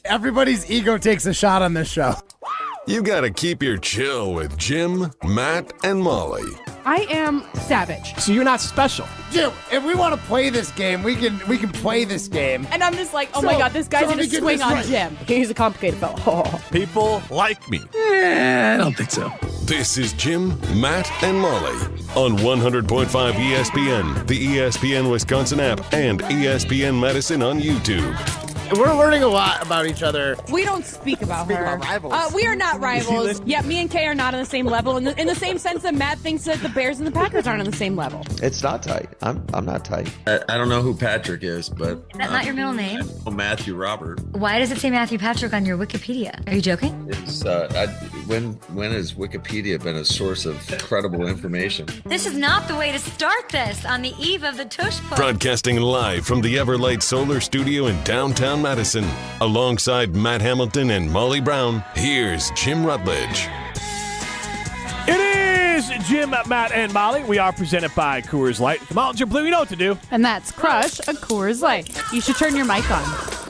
Everybody's ego takes a shot on this show. You gotta keep your chill with Jim, Matt, and Molly. I am savage. So you're not special. Jim, if we want to play this game, we can play this game. And I'm just like, oh my God, this guy's going to swing on Jim. He's a complicated fellow. People like me. I don't think so. This is Jim, Matt, and Molly on 100.5 ESPN, the ESPN Wisconsin app, and ESPN Madison on YouTube. We're learning a lot about each other. We don't speak about her. About rivals. We are not rivals. Yeah, me and Kay are not on the same level. In the same sense that Matt thinks that the Bears and the Packers aren't on the same level. It's not tight. I'm not tight. I don't know who Patrick is, but... Is that not your middle name? Matthew Robert. Why does it say Matthew Patrick on your Wikipedia? Are you joking? It's, when has Wikipedia been a source of credible information? This is not the way to start this on the eve of the Tush Push. Broadcasting live from the Everlight Solar Studio in downtown Madison. Alongside Matt Hamilton and Molly Brown, here's Jim Rutledge. It is Jim, Matt, and Molly. We are presented by Coors Light. The mountains are blue. You know what to do. And that's crush a Coors Light. You should turn your mic on.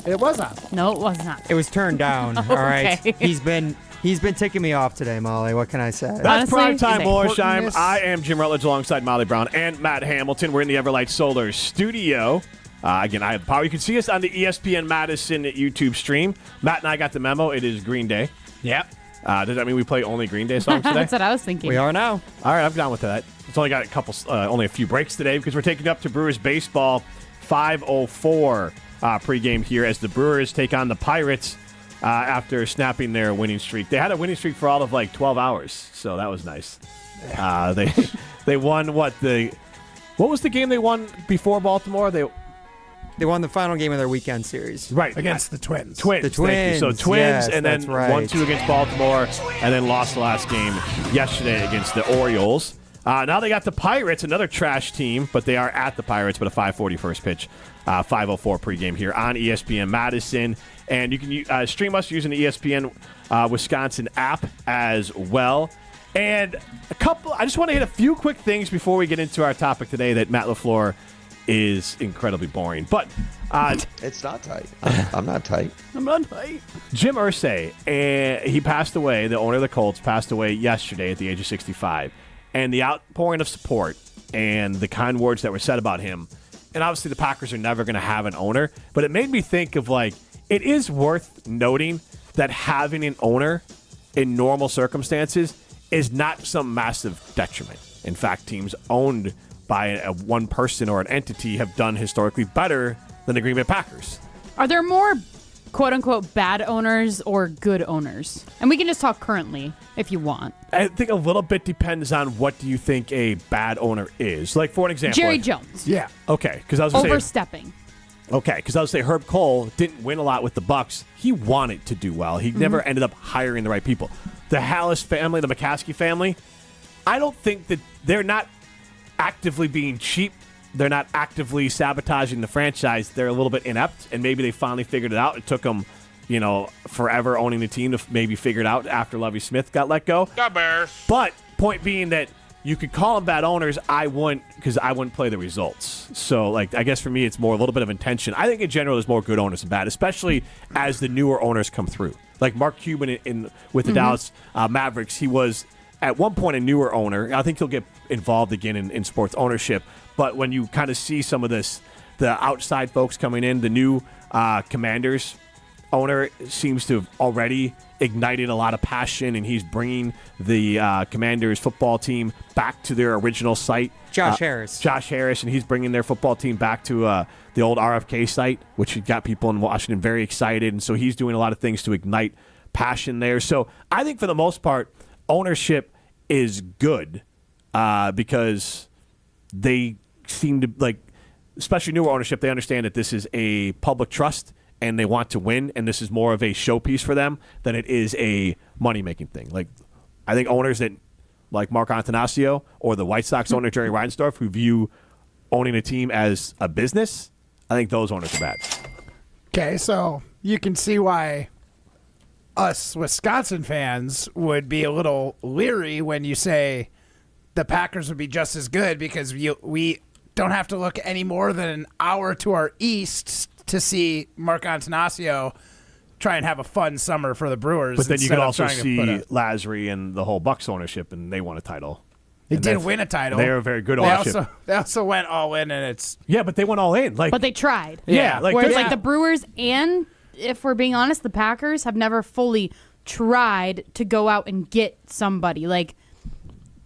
It was on. No, it was not. It was turned down. Okay. All right. He's been ticking me off today, Molly. What can I say? That's Honestly, prime time, the Morsheim. importance- I am Jim Rutledge alongside Molly Brown and Matt Hamilton. We're in the Everlight Solar Studio. Again, I have the power. You can see us on the ESPN Madison YouTube stream. Matt and I got the memo. It is Green Day. Yep. Does that mean we play only Green Day songs today? That's what I was thinking. We are now. All right, I've gone with that. It's only got only a few breaks today because we're taking up to Brewers baseball. 5:04 pregame here as the Brewers take on the Pirates after snapping their winning streak. They had a winning streak for all of 12 hours, so that was nice. They won what was the game they won before Baltimore? They won the final game of their weekend series. Right. Against the Twins. The Thank you. Twins. So Twins, Yes, and then that's right. 1-2 against Baltimore, and then lost the last game yesterday against the Orioles. Now they got the Pirates, another trash team, but they are at the Pirates, but a 5:40 first pitch, 5:04 pregame here on ESPN Madison. And you can stream us using the ESPN Wisconsin app as well. And I just want to hit a few quick things before we get into our topic today that Matt LaFleur is incredibly boring. But It's not tight. I'm not tight. I'm not tight. Jim Irsay, he passed away. The owner of the Colts passed away yesterday at the age of 65. And the outpouring of support and the kind words that were said about him, and obviously the Packers are never going to have an owner, but it made me think of it is worth noting that having an owner in normal circumstances is not some massive detriment. In fact, teams owned by one person or an entity have done historically better than the Green Bay Packers. Are there more quote-unquote bad owners or good owners? And we can just talk currently if you want. I think a little bit depends on what do you think a bad owner is. Like, for an example. Jerry Jones. Yeah. Okay, because I was going to say... Overstepping. Okay, because I was going to say Herb Cole didn't win a lot with the Bucks. He wanted to do well. He never ended up hiring the right people. The Hallis family, the McCaskey family, I don't think that they're not actively being cheap. They're not actively sabotaging the franchise. They're a little bit inept, and maybe they finally figured it out. It took them, forever owning the team to maybe figure it out after Lovie Smith got let go. But point being that you could call them bad owners. I wouldn't, because I wouldn't play the results. So, I guess for me, it's more a little bit of intention. I think in general, there's more good owners than bad, especially as the newer owners come through. Like Mark Cuban with the Dallas Mavericks, he was at one point a newer owner. I think he'll get involved again in sports ownership. But when you kind of see some of this, the outside folks coming in, the new Commanders owner seems to have already ignited a lot of passion, and he's bringing the Commanders football team back to their original site. Josh Harris, and he's bringing their football team back to the old RFK site, which got people in Washington very excited. And so he's doing a lot of things to ignite passion there. So I think for the most part, ownership is good because they seem to, especially newer ownership, they understand that this is a public trust and they want to win, and this is more of a showpiece for them than it is a money-making thing. I think owners that, like Mark Antanasio or the White Sox owner Jerry Reinsdorf, who view owning a team as a business, I think those owners are bad. Okay, so you can see why us Wisconsin fans would be a little leery when you say the Packers would be just as good, because we don't have to look any more than an hour to our east to see Mark Antanasio try and have a fun summer for the Brewers. But then you instead can of also trying to see put a- Lasry and the whole Bucks ownership, and they won a title. They And did that's- win a title. They are a very good They ownership. also went all in, and it's Yeah, but they went all in. Like, But they tried. yeah, like Whereas there's- like the Brewers and, if we're being honest, the Packers have never fully tried to go out and get somebody like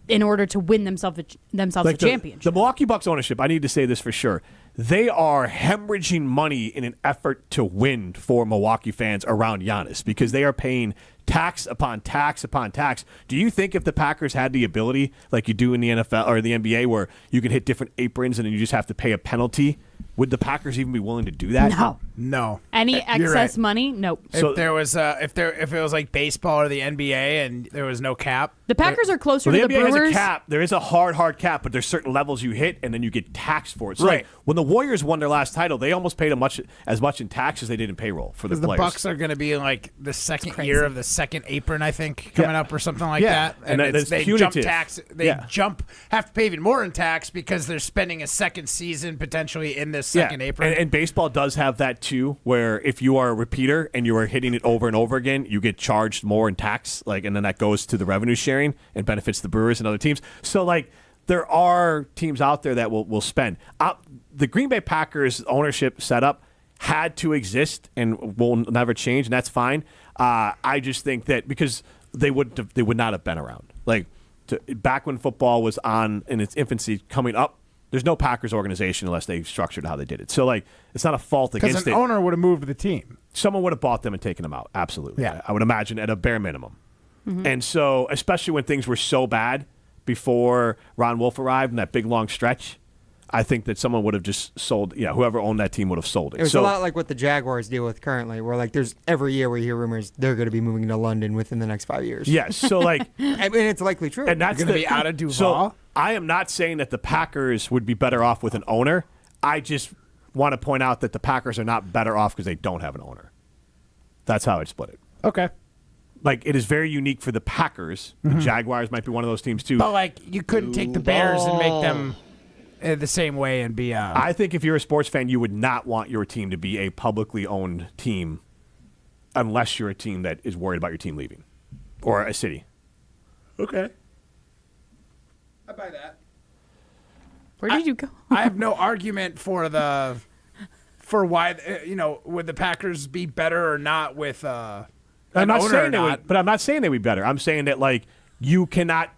in order to win themselves a like championship. The Milwaukee Bucks ownership, I need to say this for sure. They are hemorrhaging money in an effort to win for Milwaukee fans around Giannis because they are paying tax upon tax upon tax. Do you think if the Packers had the ability, like you do in the NFL or the NBA, where you can hit different aprons and then you just have to pay a penalty, would the Packers even be willing to do that? no. Any You're excess right. money? Nope. So- If there was if it was like baseball or the NBA and there was no cap, The Packers are closer Well, to the the NBA Brewers. has a cap. There is a hard cap, but there's certain levels you hit, and then you get taxed for it. So Right. like, when the Warriors won their last title, they almost paid as much in tax as they did in payroll for the because the players. Bucks are going to be in like the second crazy. year of the second apron, I think, coming Yeah. up or something like Yeah. that. And that- that's they punitive. jump tax. They Yeah. have to pay even more in tax because they're spending a second season potentially in this second apron. And baseball does have that too, where if you are a repeater and you are hitting it over and over again, you get charged more in tax, and then that goes to the revenue sharing and benefits the Brewers and other teams. So there are teams out there that will spend. The Green Bay Packers ownership setup had to exist and will never change, and that's fine. I just think that because they would not have been around. Back when football was in its infancy coming up, there's no Packers organization unless they structured how they did it. So it's not a fault Because against an it. owner would have moved the team. Someone would have bought them and taken them out. Absolutely. Yeah. I would imagine at a bare minimum. And so, especially when things were so bad before Ron Wolf arrived in that big long stretch, I think that someone would have just sold. Yeah, whoever owned that team would have sold it. It was a lot like what the Jaguars deal with currently, where there's every year we hear rumors they're going to be moving to London within the next 5 years. Yes. So I mean, it's likely true. and that's You're gonna be out of Duval? So I am not saying that the Packers would be better off with an owner. I just want to point out that the Packers are not better off because they don't have an owner. That's how I'd split it. Okay. It is very unique for the Packers. The Jaguars might be one of those teams too. But you couldn't take the Bears and make them the same way and be. I think if you're a sports fan, you would not want your team to be a publicly owned team unless you're a team that is worried about your team leaving or a city. Okay. I buy that. Where did you go? I have no argument for why would the Packers be better or not with I'm an not owner saying or they not. would, but I'm not saying they would be better. I'm saying that you cannot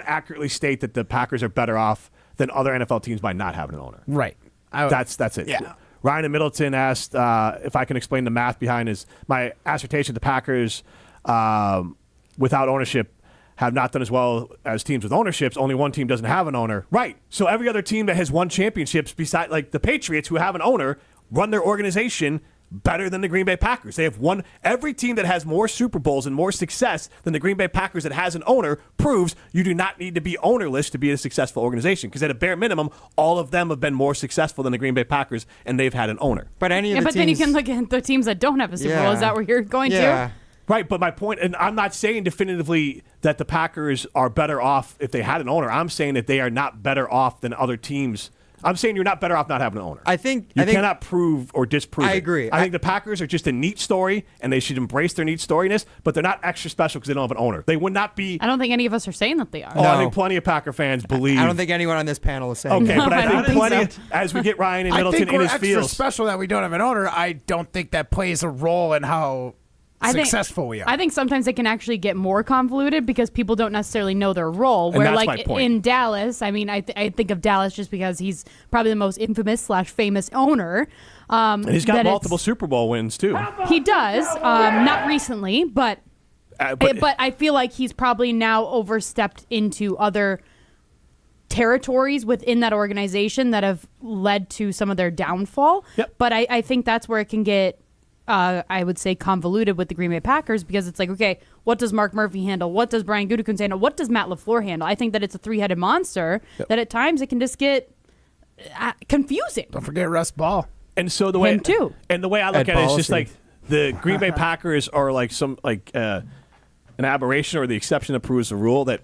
accurately state that the Packers are better off than other NFL teams by not having an owner. Right. That's it. Yeah. Ryan in Middleton asked if I can explain the math behind my assertion. The Packers, without ownership, have not done as well as teams with ownerships. Only one team doesn't have an owner. Right. So every other team that has won championships, beside the Patriots, who have an owner, run their organization better than the Green Bay Packers. They have won. Every team that has more Super Bowls and more success than the Green Bay Packers that has an owner proves you do not need to be ownerless to be a successful organization. Because at a bare minimum, all of them have been more successful than the Green Bay Packers, and they've had an owner. But any of the But teams, then you can look at the teams that don't have a Super Bowl. Is that where you're going yeah. to? Right, but my point, and I'm not saying definitively that the Packers are better off if they had an owner. I'm saying that they are not better off than other teams. I'm saying you're not better off not having an owner. I think cannot prove or disprove I it. agree. I think the Packers are just a neat story, and they should embrace their neat storiness, but they're not extra special because they don't have an owner. They would not be. I don't think any of us are saying that they are. Oh, I No. think plenty of Packer fans believe. I don't think anyone on this panel is saying Okay, that. but I I don't think think plenty, so. as we get Ryan in I Middleton think in we're his extra fields. special that we don't have an owner. I don't think that plays a role in how successful we are. I think sometimes it can actually get more convoluted because people don't necessarily know their role. And Where that's my point. in Dallas, I mean, I think of Dallas just because he's probably the most infamous/famous owner. And he's got that multiple it's- Super Bowl wins, too. He does, not recently, but I feel like he's probably now overstepped into other territories within that organization that have led to some of their downfall. Yep. But I think that's where it can get, I would say, convoluted with the Green Bay Packers because it's like, okay, what does Mark Murphy handle? What does Brian Gutekunst handle? What does Matt LaFleur handle? I think that it's a three-headed monster that at times it can just get confusing. Don't forget Russ Ball. And so the way Him too. And the way I look Ed at it is Policy. just like the Green Bay Packers are like an aberration or the exception that proves the rule that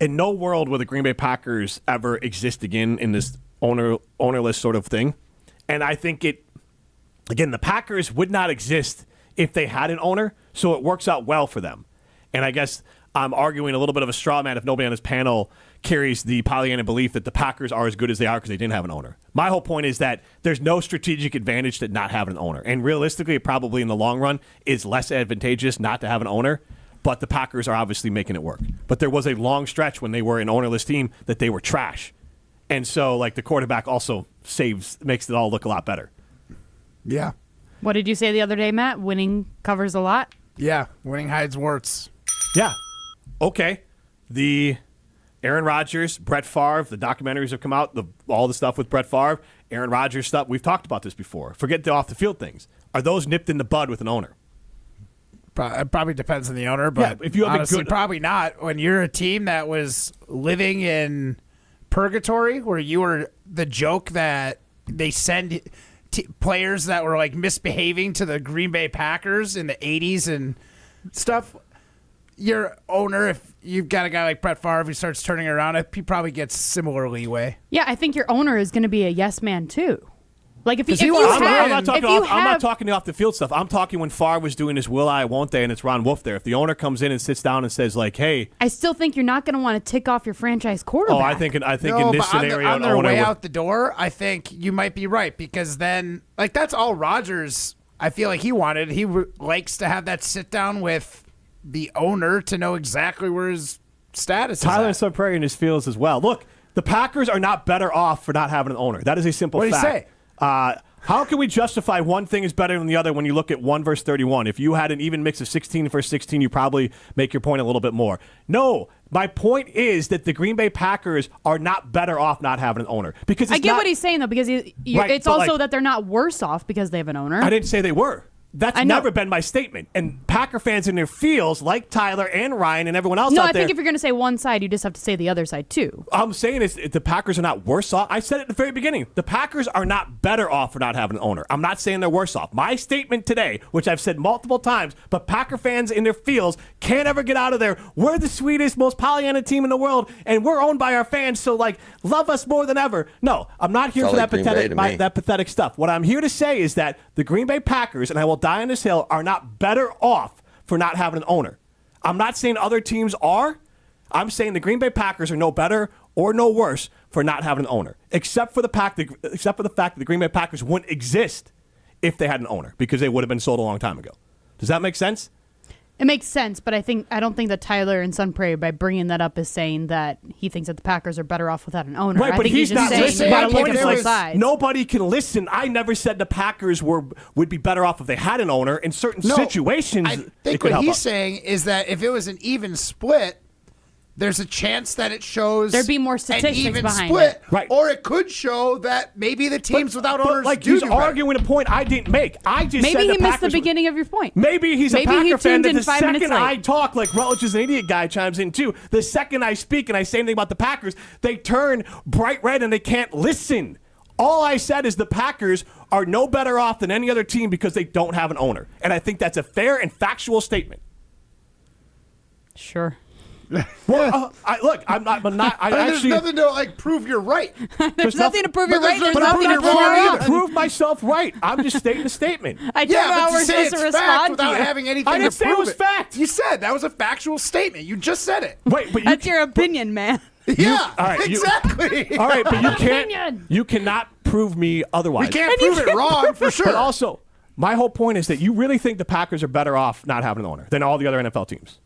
in no world will the Green Bay Packers ever exist again in this ownerless sort of thing. And I think the Packers would not exist if they had an owner, so it works out well for them. And I guess I'm arguing a little bit of a straw man if nobody on this panel carries the Pollyanna belief that the Packers are as good as they are because they didn't have an owner. My whole point is that there's no strategic advantage to not having an owner. And realistically, probably in the long run, is less advantageous not to have an owner. But the Packers are obviously making it work. But there was a long stretch when they were an ownerless team that they were trash. And so, like, the quarterback also makes it all look a lot better. Yeah. What did you say the other day, Matt? Winning covers a lot? Yeah. Winning hides warts. Yeah. Okay. The Aaron Rodgers, Brett Favre, the documentaries have come out, all the stuff with Brett Favre, Aaron Rodgers stuff. We've talked about this before. Forget the off-the-field things. Are those nipped in the bud with an owner? It probably depends on the owner, but yeah, if you have honestly, probably not. When you're a team that was living in purgatory, where you were the joke that they send players that were like misbehaving to the Green Bay Packers in the 80s and stuff, your owner, if you've got a guy like Brett Favre who starts turning around, he probably gets similar leeway. Yeah, I think your owner is going to be a yes man too. Like if I'm not talking the off the field stuff. I'm talking when Favre was doing his will I, won't they, and it's Ron Wolf there. If the owner comes in and sits down and says like, "Hey," I still think you're not going to want to tick off your franchise quarterback. Oh, I think in this scenario, on their way out the door, I think you might be right because then like that's all Rodgers. I feel like he wanted. He likes to have that sit down with the owner to know exactly where his status is. Tyler and Prairie in his feels as well. Look, the Packers are not better off for not having an owner. That is a simple fact. What do you say? How can we justify one thing is better than the other when you look at 1 versus 31? If you had an even mix of 16 versus 16, you probably make your point a little bit more. No, my point is that the Green Bay Packers are not better off not having an owner. Because I get what he's saying, though, because it's also that they're not worse off because they have an owner. I didn't say they were. That's never been my statement. And Packer fans in their feels, like Tyler and Ryan and everyone else out there. No, I think if you're going to say one side, you just have to say the other side, too. I'm saying is the Packers are not worse off. I said it at the very beginning. The Packers are not better off for not having an owner. I'm not saying they're worse off. My statement today, which I've said multiple times, but Packer fans in their feels can't ever get out of there. We're the sweetest, most Pollyanna team in the world, and we're owned by our fans, so, like, love us more than ever. No, I'm not here for that pathetic stuff. What I'm here to say is that the Green Bay Packers, and I will die on this hill, are not better off for not having an owner. I'm not saying other teams are. I'm saying the Green Bay Packers are no better or no worse for not having an owner, except for the fact that the Green Bay Packers wouldn't exist if they had an owner because they would have been sold a long time ago. Does that make sense? It makes sense, but I don't think that Tyler and Sun Prairie, by bringing that up, is saying that he thinks that the Packers are better off without an owner. Right, I but think he's just not listening. My point is sides. Nobody can listen. I never said the Packers would be better off if they had an owner. In certain situations, I think what he's saying is that if it was an even split, there's a chance that it shows there'd be more statistics an even behind split, it. Right. Or it could show that maybe the teams without owners like do he's do better. arguing a point I didn't make. I just Maybe said he the missed the Packers beginning of your point. Maybe he's a Maybe Packer he fan tuned that in the 5 minutes second I late. talk, like Rutledge is an idiot guy chimes in too. The second I speak and I say anything about the Packers, they turn bright red and they can't listen. All I said is the Packers are no better off than any other team because they don't have an owner. And I think that's a fair and factual statement. Sure. Well, I'm not. There's nothing to like prove you're right. There's nothing to prove you're right. There's but nothing to you're prove wrong you're either. wrong. prove myself right. I'm just stating a statement. I don't know how but we're to say supposed to it's fact respond to without you. having anything I didn't to say prove it was fact. You said that was a factual statement. You just said it. Wait, but That's your opinion, man. Yeah, all right, exactly. all right, but you can't. Opinion. You cannot prove me otherwise. We can't prove it wrong for sure. But also, my whole point is that you really think the Packers are better off not having an owner than all the other NFL teams.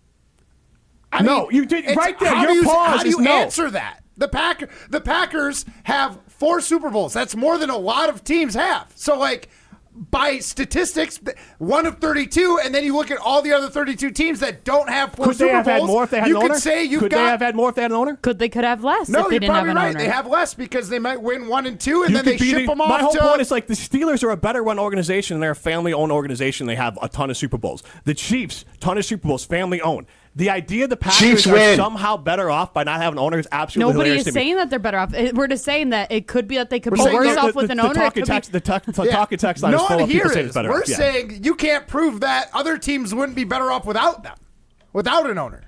I mean, you did right there. How Your pause how do is you no. answer that? The Packers have 4 Super Bowls. That's more than a lot of teams have. So, like, by statistics, 1 of 32, and then you look at all the other 32 teams that don't have 4 Could Super they have Bowls. had more if they had you an owner? could say you've Could got. they have had more if they had an owner? They could have less No, if they you're didn't have probably an right. owner. They have less because they might win 1 and 2, and then could they be ship them off. My whole to, point is like the Steelers are a better run organization and they're a family owned organization. They have a ton of Super Bowls. The Chiefs, ton of Super Bowls, family owned. The idea the Packers are somehow better off by not having an owner is absolutely Nobody hilarious is to me. saying that they're better off. We're just saying that it could be that they could be saying worse the- off with an owner. The talking text line is no full one of people here saying is. it's better. We're off. Yeah. saying you can't prove that other teams wouldn't be better off without them, without an owner.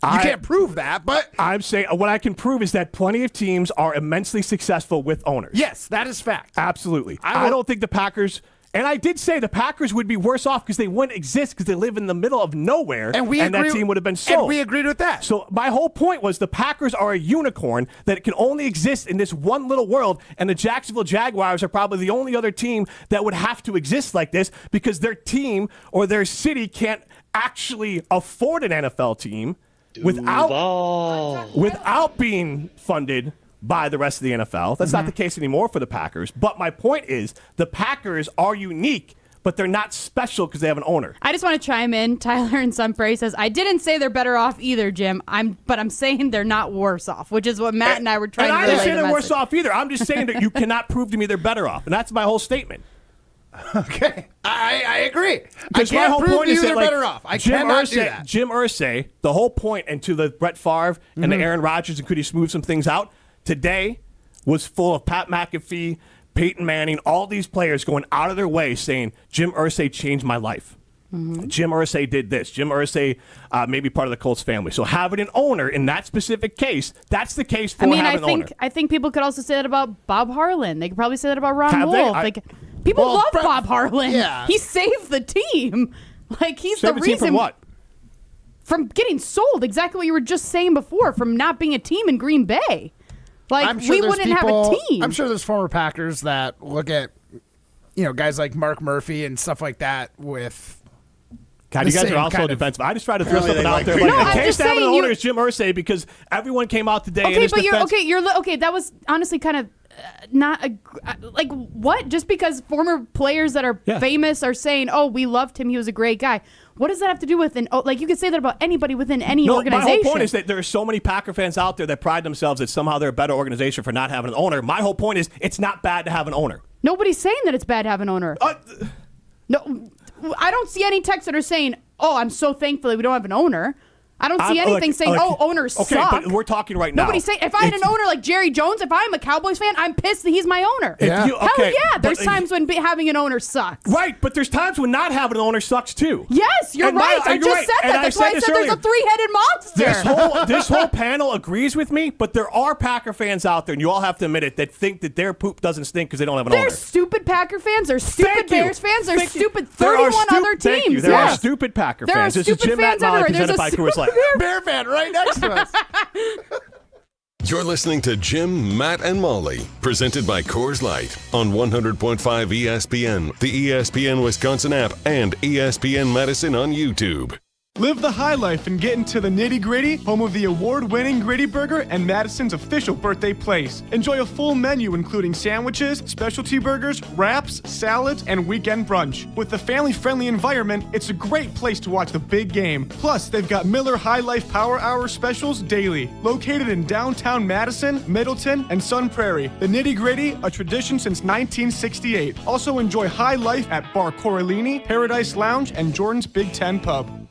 You can't prove that, but I'm saying what I can prove is that plenty of teams are immensely successful with owners. yes, that is fact. Absolutely. I I will- don't think the Packers, And I did say the Packers would be worse off because they wouldn't exist because they live in the middle of nowhere, and that team would have been sold. And we agreed with that. So my whole point was the Packers are a unicorn that can only exist in this one little world, and the Jacksonville Jaguars are probably the only other team that would have to exist like this because their team or their city can't actually afford an NFL team without being funded by the rest of the NFL. That's not the case anymore for the Packers. But my point is the Packers are unique, but they're not special because they have an owner. I just want to chime in. Tyler in Sun Prairie says, I didn't say they're better off either, Jim. But I'm saying they're not worse off, which is what Matt and I were trying to relay. And I didn't say they're the worse off either. I'm just saying that you cannot prove to me they're better off. And that's my whole statement. Okay. I agree. Because I my can't whole prove point to you is they're that, better off. I cannot do that. Jim Irsay, the whole point, and to the Brett Favre and the Aaron Rodgers, and could he smooth some things out, today was full of Pat McAfee, Peyton Manning, all these players going out of their way saying, Jim Irsay changed my life. Jim Irsay did this. Jim Irsay may be part of the Colts family. So having an owner in that specific case, that's the case for having an owner. I think people could also say that about Bob Harlan. They could probably say that about Ron Wolf. People love Bob Harlan. Yeah. He saved the team. Like, he's Save the the team reason. from what? From getting sold. Exactly what you were just saying before. From not being a team in Green Bay. Like, we wouldn't have a team. I'm sure there's former Packers that look at, guys like Mark Murphy and stuff like that with. God, you guys are also defensive. I just try to throw something out there. No, Like, I'm the case just to have an saying owner is Jim Irsay because everyone came out today. Okay, but that was honestly kind of not like what? Just because former players that are famous are saying, "Oh, we loved him. He was a great guy." What does that have to do with like you could say that about anybody within any organization? My whole point is that there are so many Packer fans out there that pride themselves that somehow they're a better organization for not having an owner. My whole point is it's not bad to have an owner. Nobody's saying that it's bad to have an owner. No, I don't see any texts that are saying, "Oh, I'm so thankful that we don't have an owner." I don't see anything saying, "Oh, owners suck." Okay, but we're talking right now. Nobody's saying. If I had an owner like Jerry Jones, if I'm a Cowboys fan, I'm pissed that he's my owner. Yeah. Hell yeah, there's times when having an owner sucks. Right, but there's times when not having an owner sucks too. Yes, you're right. I just said that. That's why I said there's a three-headed monster. This whole panel agrees with me, but there are Packer fans out there, and you all have to admit it, that think that their poop doesn't stink because they don't have an owner. There's stupid Packer fans. There's stupid Bears fans. There's stupid 31 other teams. Thank you. There are stupid Packer fans. This is Jim Matt Molly presented by Coors Light. Bear fan right next to us. You're listening to Jim, Matt, and Molly, presented by Coors Light on 100.5 ESPN, the ESPN Wisconsin app, and ESPN Madison on YouTube. Live the high life and get into the nitty-gritty, home of the award-winning Gritty Burger and Madison's official birthday place. Enjoy a full menu including sandwiches, specialty burgers, wraps, salads, and weekend brunch. With the family-friendly environment, it's a great place to watch the big game. Plus, they've got Miller High Life Power Hour specials daily. Located in downtown Madison, Middleton, and Sun Prairie. The nitty-gritty, a tradition since 1968. Also enjoy high life at Bar Coralini, Paradise Lounge, and Jordan's Big Ten Pub.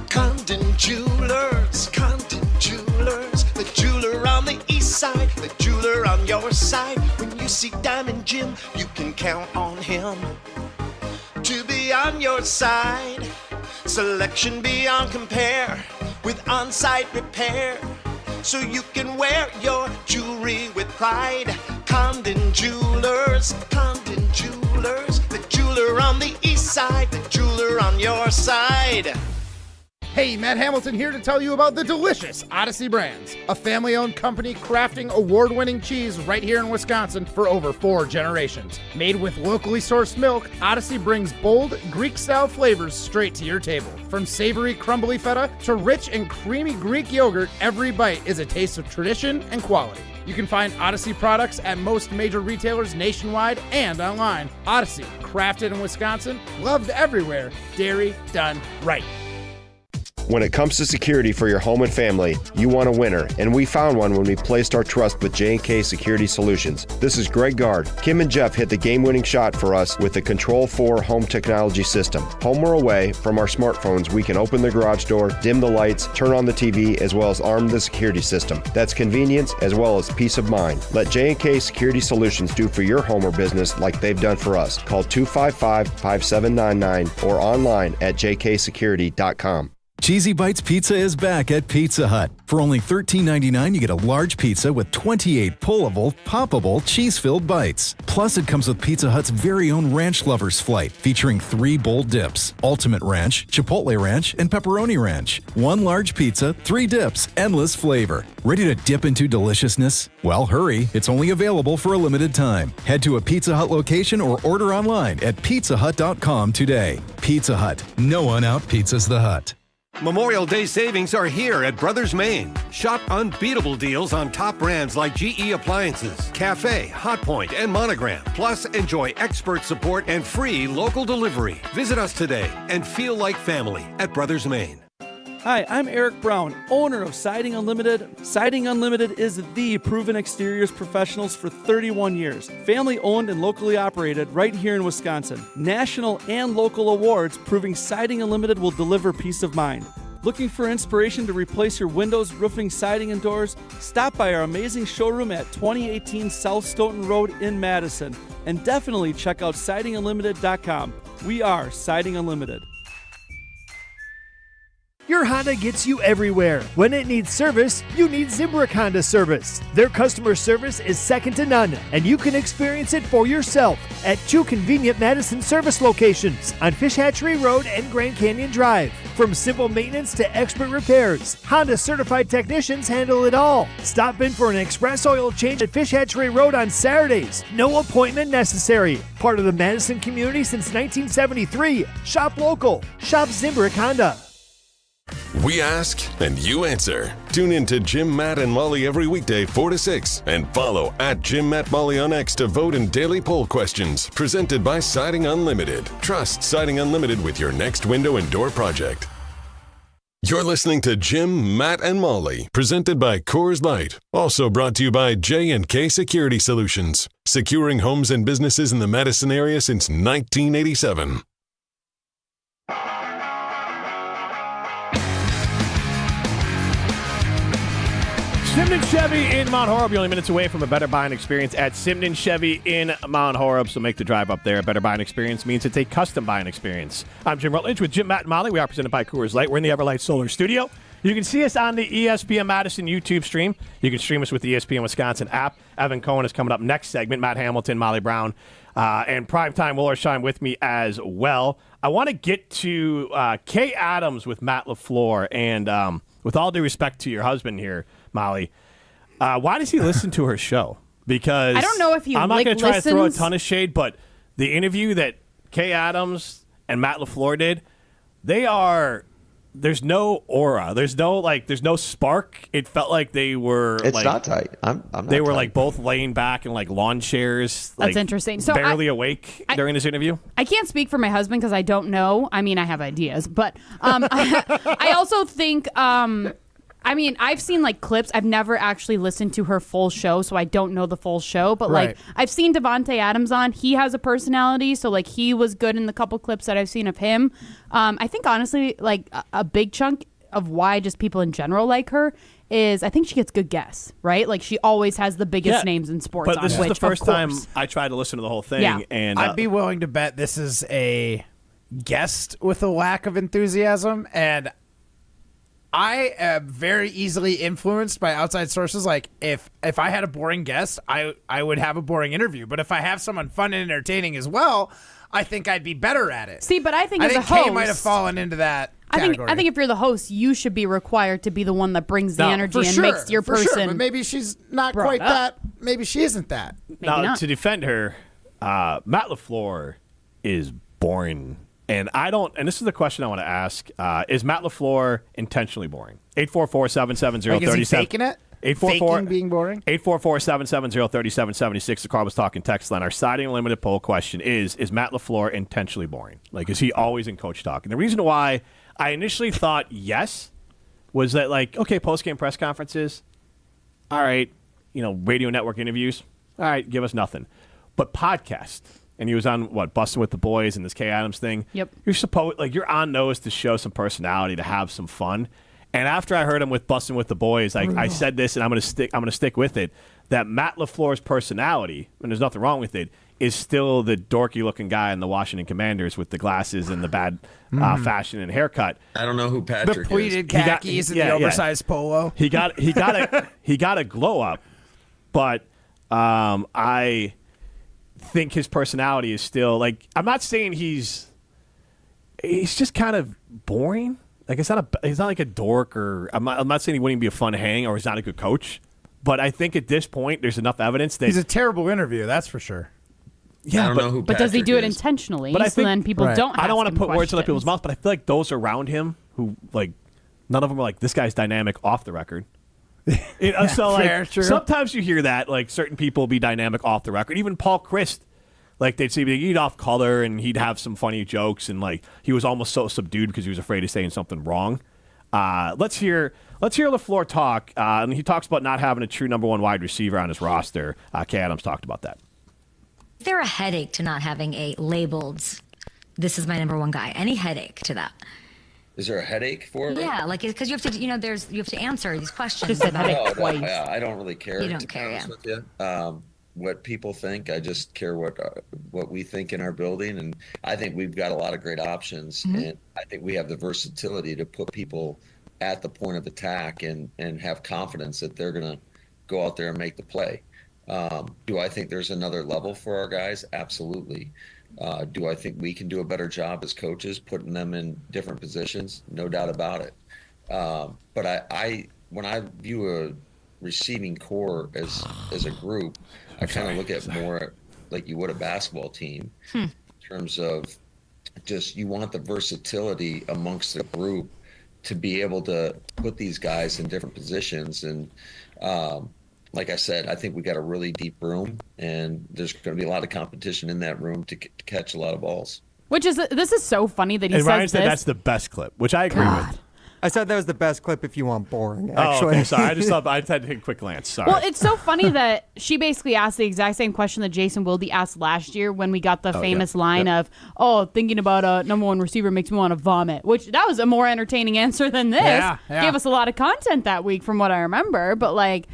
Condon Jewelers, the jeweler on the east side, the jeweler on your side. When you see Diamond Jim, you can count on him to be on your side. Selection beyond compare with on-site repair, so you can wear your jewelry with pride. Condon Jewelers, the jeweler on the east side, the jeweler on your side. Hey, Matt Hamilton here to tell you about the delicious Odyssey Brands, a family-owned company crafting award-winning cheese right here in Wisconsin for over 4 generations. Made with locally sourced milk, Odyssey brings bold, Greek-style flavors straight to your table. From savory, crumbly feta to rich and creamy Greek yogurt, every bite is a taste of tradition and quality. You can find Odyssey products at most major retailers nationwide and online. Odyssey, crafted in Wisconsin, loved everywhere, dairy done right. When it comes to security for your home and family, you want a winner, and we found one when we placed our trust with J&K Security Solutions. This is Greg Gard. Kim and Jeff hit the game-winning shot for us with the Control 4 home technology system. Home or away, from our smartphones, we can open the garage door, dim the lights, turn on the TV, as well as arm the security system. That's convenience as well as peace of mind. Let J&K Security Solutions do for your home or business like they've done for us. Call 255-5799 or online at jksecurity.com. Cheesy Bites Pizza is back at Pizza Hut. For only $13.99, you get a large pizza with 28 pullable, poppable, cheese-filled bites. Plus, it comes with Pizza Hut's very own Ranch Lovers Flight, featuring 3 bold dips: Ultimate Ranch, Chipotle Ranch, and Pepperoni Ranch. 1 large pizza, 3 dips, endless flavor. Ready to dip into deliciousness? Well, hurry. It's only available for a limited time. Head to a Pizza Hut location or order online at pizzahut.com today. Pizza Hut. No one out-pizzas the Hut. Memorial Day savings are here at Brothers Maine. Shop unbeatable deals on top brands like GE Appliances, Cafe, Hotpoint, and Monogram. Plus, enjoy expert support and free local delivery. Visit us today and feel like family at Brothers Maine. Hi, I'm Eric Brown, owner of Siding Unlimited. Siding Unlimited is the proven exteriors professionals for 31 years. Family owned and locally operated right here in Wisconsin. National and local awards proving Siding Unlimited will deliver peace of mind. Looking for inspiration to replace your windows, roofing, siding, and doors? Stop by our amazing showroom at 2018 South Stoughton Road in Madison. And definitely check out sidingunlimited.com. We are Siding Unlimited. Your Honda gets you everywhere. When it needs service, you need Zimbrick Honda service. Their customer service is second to none, and you can experience it for yourself at 2 convenient Madison service locations on Fish Hatchery Road and Grand Canyon Drive. From simple maintenance to expert repairs, Honda certified technicians handle it all. Stop in for an express oil change at Fish Hatchery Road on Saturdays. No appointment necessary. Part of the Madison community since 1973. Shop local. Shop Zimbrick Honda. We ask and you answer. Tune in to Jim, Matt, and Molly every weekday 4 to 6 and follow at Jim, Matt, Molly on X to vote in daily poll questions presented by Siding Unlimited. Trust Siding Unlimited with your next window and door project. You're listening to Jim, Matt, and Molly, presented by Coors Light. Also brought to you by J&K Security Solutions, securing homes and businesses in the Madison area since 1987. Simden Chevy in Mount Horeb. You're only minutes away from a better buying experience at Simden Chevy in Mount Horeb. So make the drive up there. A better buying experience means it's a custom buying experience. I'm Jim Rutledge with Jim, Matt, and Molly. We are presented by Coors Light. We're in the Everlight Solar Studio. You can see us on the ESPN Madison YouTube stream. You can stream us with the ESPN Wisconsin app. Evan Cohen is coming up next segment. Matt Hamilton, Molly Brown, and Primetime Willershine with me as well. I want to get to Kay Adams with Matt LaFleur. And with all due respect to your husband here, Molly, why does he listen to her show? Because I don't know if I'm not going to try to throw a listens. ton of shade, but the interview that Kay Adams and Matt LaFleur did, there's no aura. There's no spark. It felt like they were It's not tight. I'm not they were tight. like both laying back in like lawn chairs. That's like, interesting. So barely awake during this interview. I can't speak for my husband because I don't know. I mean, I have ideas, but I also think. I mean, I've seen like clips. I've never actually listened to her full show, so I don't know the full show. But like, I've seen Devontae Adams on. He has a personality, so like he was good in the couple clips that I've seen of him. I think honestly, like a big chunk of why just people in general like her is I think she gets good guests, right? Like she always has the biggest names in sports. But this is the first time I tried to listen to the whole thing, and I'd be willing to bet this is a guest with a lack of enthusiasm, and I am very easily influenced by outside sources. Like if I had a boring guest, I would have a boring interview. But if I have someone fun and entertaining as well, I think I'd be better at it. See, but I think as a host, Kay might have fallen into that category. I think if you're the host, you should be required to be the one that brings the energy and makes your person. Sure, but maybe she's not quite that. Maybe she isn't that. Now, to defend her, Matt LaFleur is boring. And this is the question I want to ask. Is Matt LaFleur intentionally boring? 844-770-37. Like, is he faking it? 844 Faking being boring? 844-770-3776. The call was talking text line. Our Siding Unlimited poll question is Matt LaFleur intentionally boring? Like, is he always in coach talk? And the reason why I initially thought yes was that, like, okay, post-game press conferences, all right, radio network interviews, all right, give us nothing. But podcast. And he was on Bustin' with the Boys and this Kay Adams thing. Yep. You're on those to show some personality, to have some fun. And after I heard him with Bustin' with the Boys, I said this, and I'm gonna stick with it. That Matt LaFleur's personality, and there's nothing wrong with it, is still the dorky-looking guy in the Washington Commanders with the glasses and the bad fashion and haircut. I don't know who Patrick The is. pleated khakis and the oversized polo. He got a glow up, but I think his personality is still like. I'm not saying he's just kind of boring. Like he's not like a dork, or I'm not saying he wouldn't be a fun hang or he's not a good coach. But I think at this point there's enough evidence that he's a terrible interview. That's for sure. Yeah, I don't know who but does he Patrick do it is. intentionally? But I so think, then people don't. I don't want to ask him put words in other people's questions. mouths, but I feel like those around him who like none of them are like this guy's dynamic off the record. So like Fair, true. sometimes you hear that like certain people be dynamic off the record. Even Paul Christ, like they'd say he'd off color and he'd have some funny jokes and like he was almost so subdued because he was afraid of saying something wrong. Let's hear LaFleur talk, and he talks about not having a true number one wide receiver on his roster. Kay Adams talked about that. Is there a headache to not having a labeled, this is my number one guy? Any headache to that? Is there a headache for it? Yeah, like because you have to, you have to answer these questions Just said about headache it. twice. Yeah, I don't really care. You don't to be care, honest yeah. with you. What people think, I just care what we think in our building, and I think we've got a lot of great options, and I think we have the versatility to put people at the point of attack and have confidence that they're going to go out there and make the play. Do I think there's another level for our guys? Absolutely. Do I think we can do a better job as coaches putting them in different positions? No doubt about it. But I when I view a receiving core as a group, I kind of look at more like you would a basketball team in terms of just you want the versatility amongst the group to be able to put these guys in different positions. And like I said, I think we got a really deep room, and there's going to be a lot of competition in that room to catch a lot of balls. This is so funny that he And says Ryan this. said that's the best clip, which I agree with. I said that was the best clip if you want boring, Oh, actually. okay, sorry. I just had to take a quick glance. Sorry. Well, it's so funny that she basically asked the exact same question that Jason Wilde asked last year when we got the famous line of, thinking about a number one receiver makes me want to vomit, which that was a more entertaining answer than this. Yeah. Gave us a lot of content that week from what I remember, but like,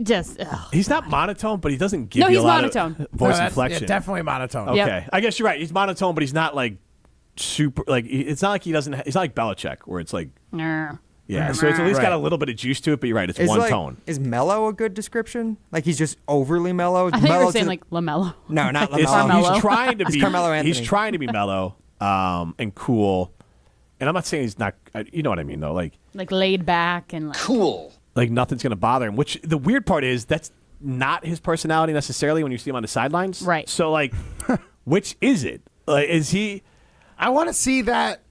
just, He's not monotone, but he doesn't give No, you he's a lot monotone. of voice Yeah, inflection. definitely monotone. Okay. Yep. I guess you're right. He's monotone, but he's not like super, like, it's not like he doesn't, it's not like Belichick where it's like, yeah, so it's at least got a little bit of juice to it, but you're right, it's one tone. Is mellow a good description? Like he's just overly mellow? I think you Mellow were saying to- like LaMelo. No, not It's- LaMelo. He's trying to It's be, Carmelo Anthony. he's trying to be mellow and cool. And I'm not saying he's not, you know what I mean, though, like Laid back and like. Cool. like nothing's going to bother him, which the weird part is that's not his personality necessarily when you see him on the sidelines. Right. So, like, which is it? Like, is he... I want to see that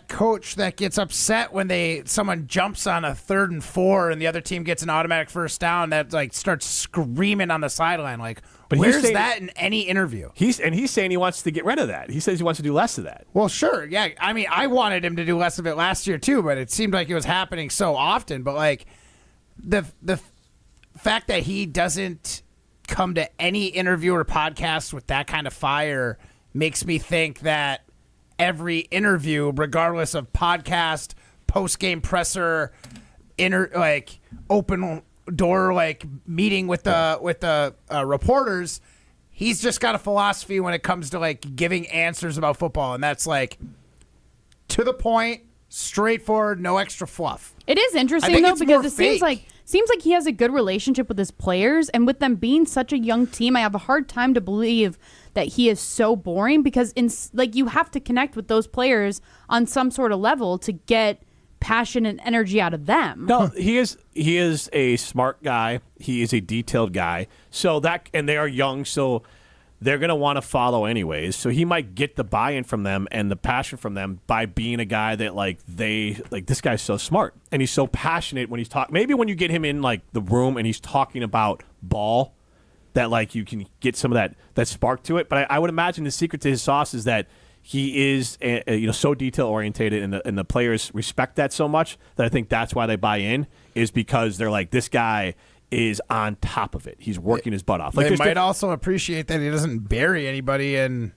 coach that gets upset when someone jumps on a 3rd and 4 and the other team gets an automatic first down that like starts screaming on the sideline. Like, But he's where's saying- that in any interview? He's saying he wants to get rid of that. He says he wants to do less of that. Well, sure. Yeah. I mean, I wanted him to do less of it last year too, but it seemed like it was happening so often. But like the fact that he doesn't come to any interview or podcast with that kind of fire makes me think that every interview, regardless of podcast, post-game presser, open door meeting with the reporters, he's just got a philosophy when it comes to like giving answers about football, and that's like to the point, straightforward, no extra fluff. It is I interesting think though it's because more it seems like he has a good relationship with his players, and with them being such a young team, I have a hard time to believe that he is so boring because you have to connect with those players on some sort of level to get passion and energy out of them. No, he is a smart guy. He is a detailed guy. And they are young, so they're going to want to follow anyways. So he might get the buy-in from them and the passion from them by being a guy that this guy's so smart and he's so passionate when he's talking. Maybe when you get him in like the room and he's talking about ball, that like you can get some of that spark to it. But I would imagine the secret to his sauce is that he is so detail orientated, and the players respect that so much that I think that's why they buy in, is because they're like, this guy is on top of it. He's working his butt off. Like, They might also appreciate that he doesn't bury anybody in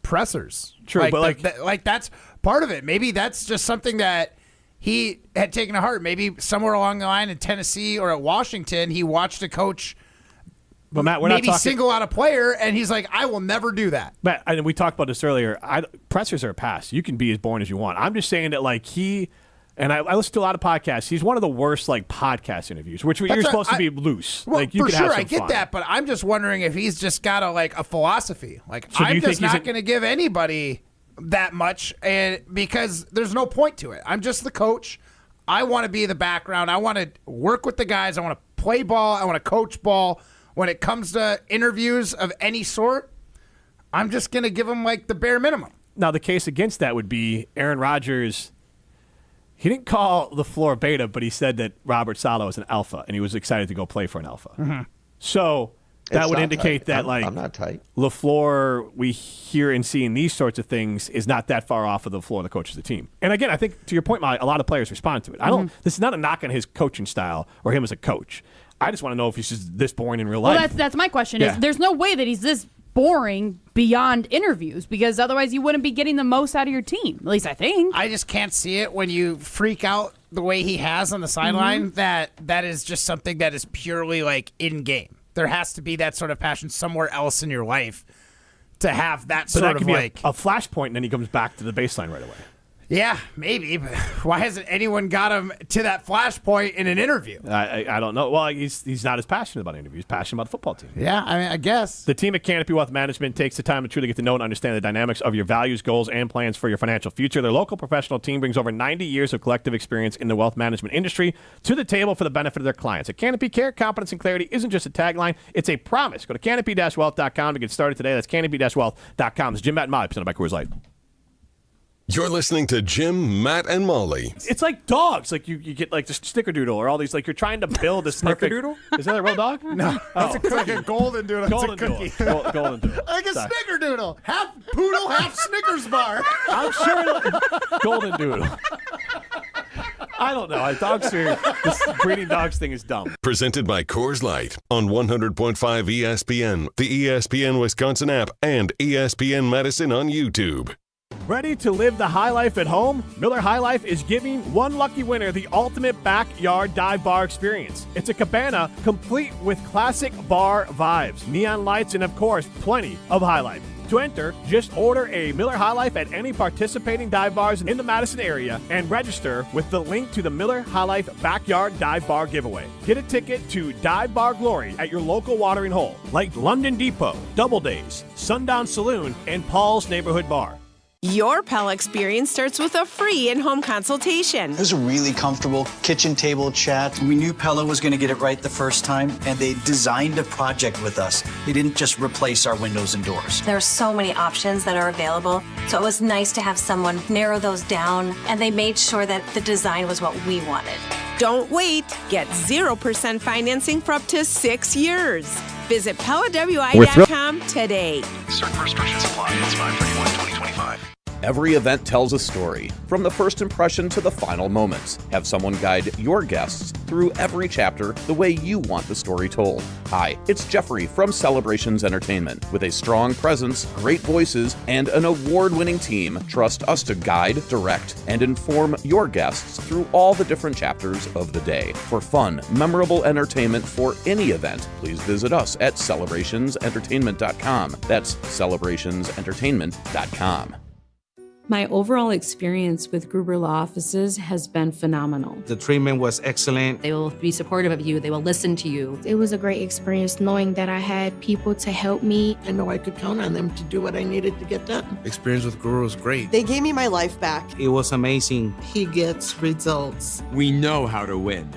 pressers. True, but that's part of it. Maybe that's just something that he had taken to heart. Maybe somewhere along the line in Tennessee or at Washington, he watched a coach But Matt, we're maybe not talking, single out a player, and he's like, I will never do that. Matt, and we talked about this earlier. Pressers are a pass. You can be as boring as you want. I'm just saying that, like, I listen to a lot of podcasts. He's one of the worst, like, podcast interviews, which you're supposed to be loose. Well, like, you for can sure, have some I get fun. that, but I'm just wondering if he's just got a philosophy. Like, So do I'm you just think not going to give anybody that much, and because there's no point to it. I'm just the coach. I want to be the background. I want to work with the guys. I want to play ball. I want to coach ball. When it comes to interviews of any sort, I'm just going to give them, like, the bare minimum. Now, the case against that would be Aaron Rodgers. He didn't call LaFleur beta, but he said that Robert Saleh was an alpha, and he was excited to go play for an alpha. Mm-hmm. So that It's would not indicate tight. that, like, I'm not tight. LaFleur, we hear and see in these sorts of things, is not that far off of the floor of the coach of the team. And again, I think, to your point, Molly, a lot of players respond to it. This is not a knock on his coaching style or him as a coach. I just want to know if he's just this boring in real life. Well, that's my question. Yeah. Is there's no way that he's this boring beyond interviews, because otherwise you wouldn't be getting the most out of your team. At least I think. I just can't see it when you freak out the way he has on the sideline. That is just something that is purely, like, in game. There has to be that sort of passion somewhere else in your life to have that But sort that of, could be like, a flashpoint, and then he comes back to the baseline right away. yeah, maybe. But why hasn't anyone got him to that flashpoint in an interview? I don't know. Well, he's not as passionate about interviews. He's passionate about the football team. Yeah, I mean, I guess. The team at Canopy Wealth Management takes the time to truly get to know and understand the dynamics of your values, goals, and plans for your financial future. Their local professional team brings over 90 years of collective experience in the wealth management industry to the table for the benefit of their clients. At Canopy, care, competence, and clarity isn't just a tagline, it's a promise. Go to canopy-wealth.com to get started today. That's canopy-wealth.com. It's Jim, Matt, and Molly, presented by Coors Light. You're listening to Jim, Matt, and Molly. It's like dogs. Like you get like the snickerdoodle or all these. Like you're trying to build this Snickerdoodle? Is that a real dog? No, it's like a golden doodle. Golden It's a cookie. doodle. Golden doodle. Like a Sorry. snickerdoodle. Half poodle, half Snickers bar. I'm sure golden doodle. I don't know. This breeding dogs thing is dumb. Presented by Coors Light on 100.5 ESPN, the ESPN Wisconsin app, and ESPN Madison on YouTube. Ready to live the high life at home? Miller High Life is giving one lucky winner the ultimate backyard dive bar experience. It's a cabana complete with classic bar vibes, neon lights, and of course, plenty of high life. To enter, just order a Miller High Life at any participating dive bars in the Madison area and register with the link to the Miller High Life Backyard Dive Bar giveaway. Get a ticket to Dive Bar Glory at your local watering hole, like London Depot, Doubledays, Sundown Saloon, and Paul's Neighborhood Bar. Your Pella experience starts with a free in-home consultation. It was a really comfortable kitchen table chat. We knew Pella was going to get it right the first time, and they designed a project with us. They didn't just replace our windows and doors. There are so many options that are available, so it was nice to have someone narrow those down, and they made sure that the design was what we wanted. Don't wait. Get 0% financing for up to 6 years. Visit PellaWI.com today. Certain restrictions apply. It's 5/31/2025. Every event tells a story, from the first impression to the final moments. Have someone guide your guests through every chapter the way you want the story told. Hi, it's Jeffrey from Celebrations Entertainment. With a strong presence, great voices, and an award-winning team, trust us to guide, direct, and inform your guests through all the different chapters of the day. For fun, memorable entertainment for any event, please visit us at celebrationsentertainment.com. That's celebrationsentertainment.com. My overall experience with Gruber Law Offices has been phenomenal. The treatment was excellent. They will be supportive of you. They will listen to you. It was a great experience knowing that I had people to help me. I know I could count on them to do what I needed to get done. Experience with Gruber was great. They gave me my life back. It was amazing. He gets results. We know how to win.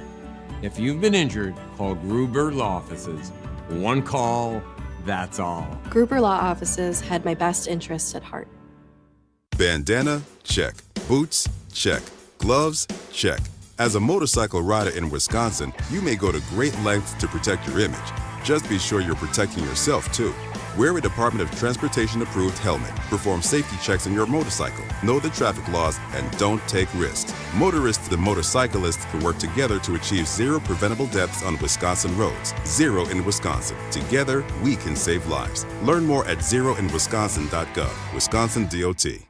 If you've been injured, call Gruber Law Offices. One call, that's all. Gruber Law Offices had my best interests at heart. Bandana? Check. Boots? Check. Gloves? Check. As a motorcycle rider in Wisconsin, you may go to great lengths to protect your image. Just be sure you're protecting yourself, too. Wear a Department of Transportation-approved helmet. Perform safety checks on your motorcycle. Know the traffic laws and don't take risks. Motorists and motorcyclists can work together to achieve zero preventable deaths on Wisconsin roads. Zero in Wisconsin. Together, we can save lives. Learn more at zeroinwisconsin.gov. Wisconsin DOT.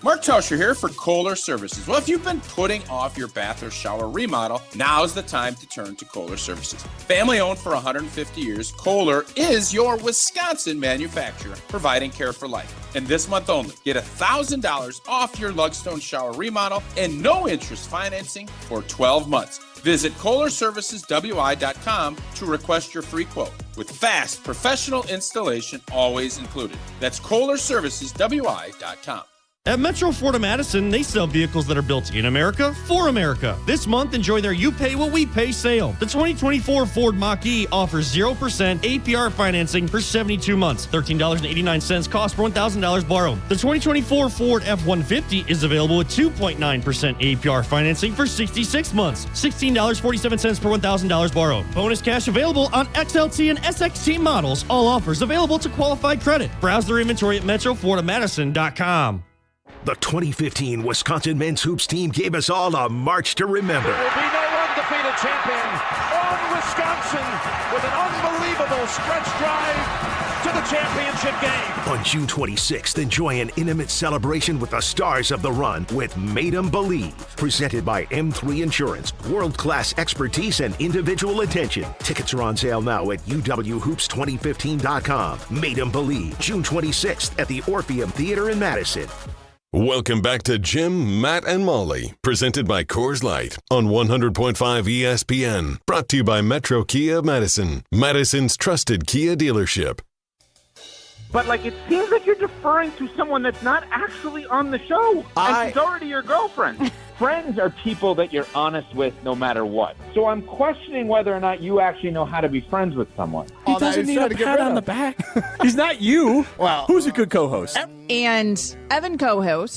Mark Tauscher here for Kohler Services. Well, if you've been putting off your bath or shower remodel, now's the time to turn to Kohler Services. Family owned for 150 years, Kohler is your Wisconsin manufacturer, providing care for life. And this month only, get $1,000 off your Lugstone shower remodel and no interest financing for 12 months. Visit KohlerServicesWI.com to request your free quote with fast, professional installation always included. That's KohlerServicesWI.com. At Metro Ford of Madison, they sell vehicles that are built in America for America. This month, enjoy their You Pay What We Pay sale. The 2024 Ford Mach-E offers 0% APR financing for 72 months. $13.89 cost per $1,000 borrowed. The 2024 Ford F-150 is available with 2.9% APR financing for 66 months. $16.47 per $1,000 borrowed. Bonus cash available on XLT and SXT models. All offers available to qualified credit. Browse their inventory at MetroFordofMadison.com. The 2015 Wisconsin men's hoops team gave us all a march to remember. There will be no undefeated champion on Wisconsin with an unbelievable stretch drive to the championship game. On June 26th, enjoy an intimate celebration with the stars of the run with Made 'em Believe. Presented by M3 Insurance. World-class expertise and individual attention. Tickets are on sale now at uwhoops2015.com. Made 'em Believe, June 26th at the Orpheum Theater in Madison. Welcome back to Jim, Matt, and Molly, presented by Coors Light on 100.5 ESPN. Brought to you by Metro Kia of Madison, Madison's trusted Kia dealership. But, it seems like you're deferring to someone that's not actually on the show. And she's already your girlfriend. Friends are people that you're honest with no matter what. So I'm questioning whether or not you actually know how to be friends with someone. He doesn't need a pat on the back. He's not you. Well, who's a good co-host? And Evan Cohen,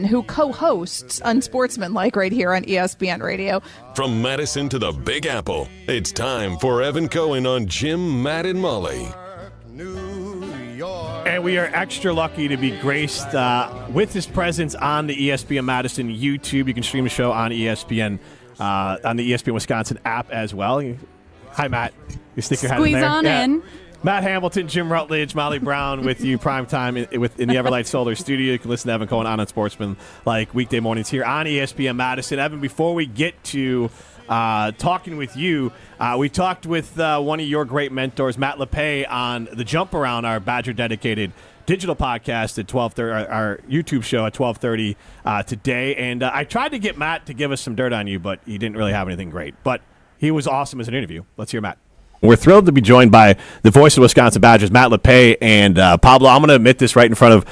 who co-hosts Unsportsmanlike right here on ESPN Radio. From Madison to the Big Apple, it's time for Evan Cohen on Jim, Matt, and Molly. And we are extra lucky to be graced with his presence on the ESPN Madison YouTube. You can stream the show on ESPN, on the ESPN Wisconsin app as well. Hi, Matt. You stick your head in there. Squeeze on in. Matt Hamilton, Jim Rutledge, Molly Brown with you primetime in the Everlight Solar Studio. You can listen to Evan Cohen on Unsportsman like weekday mornings here on ESPN Madison. Evan, before we get to talking with you, we talked with one of your great mentors, Matt LePay, on the Jump Around, our Badger-dedicated digital podcast at 12:30, our YouTube show at 12:30 today. And I tried to get Matt to give us some dirt on you, but he didn't really have anything great. But he was awesome as an interview. Let's hear Matt. We're thrilled to be joined by the voice of the Wisconsin Badgers, Matt LePay. And Pablo, I'm going to admit this right in front of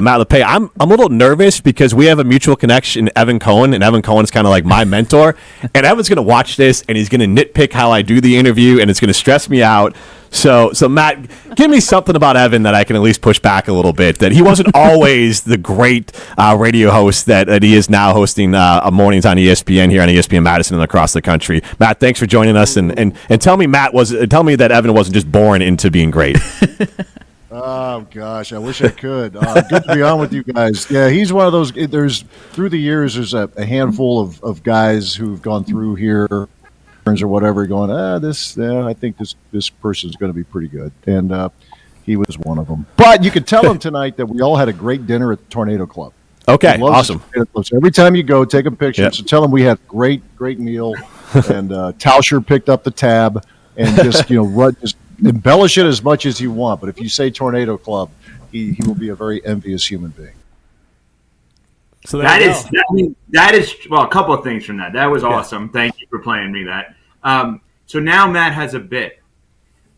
Matt LePay. I'm a little nervous because we have a mutual connection, Evan Cohen, and Evan Cohen's kind of like my mentor. And Evan's going to watch this, and he's going to nitpick how I do the interview, and it's going to stress me out. So Matt, give me something about Evan that I can at least push back a little bit, that he wasn't always the great radio host that he is now, hosting mornings on ESPN here on ESPN Madison and across the country. Matt, thanks for joining us, and tell me tell me that Evan wasn't just born into being great. Oh gosh, I wish I could. Good to be on with you guys. Yeah, he's one of those. Through the years, there's a handful of guys who've gone through here or whatever, going, I think this person's going to be pretty good, and he was one of them. But you could tell him tonight that we all had a great dinner at the Tornado Club. Okay, awesome. So every time you go, take a picture. Yep. So tell him we had a great meal, and Tauscher picked up the tab, and just just embellish it as much as you want. But if you say Tornado Club, he will be a very envious human being. So that is well, a couple of things from that. That was awesome. Thank you for playing me that. So now Matt has a bit.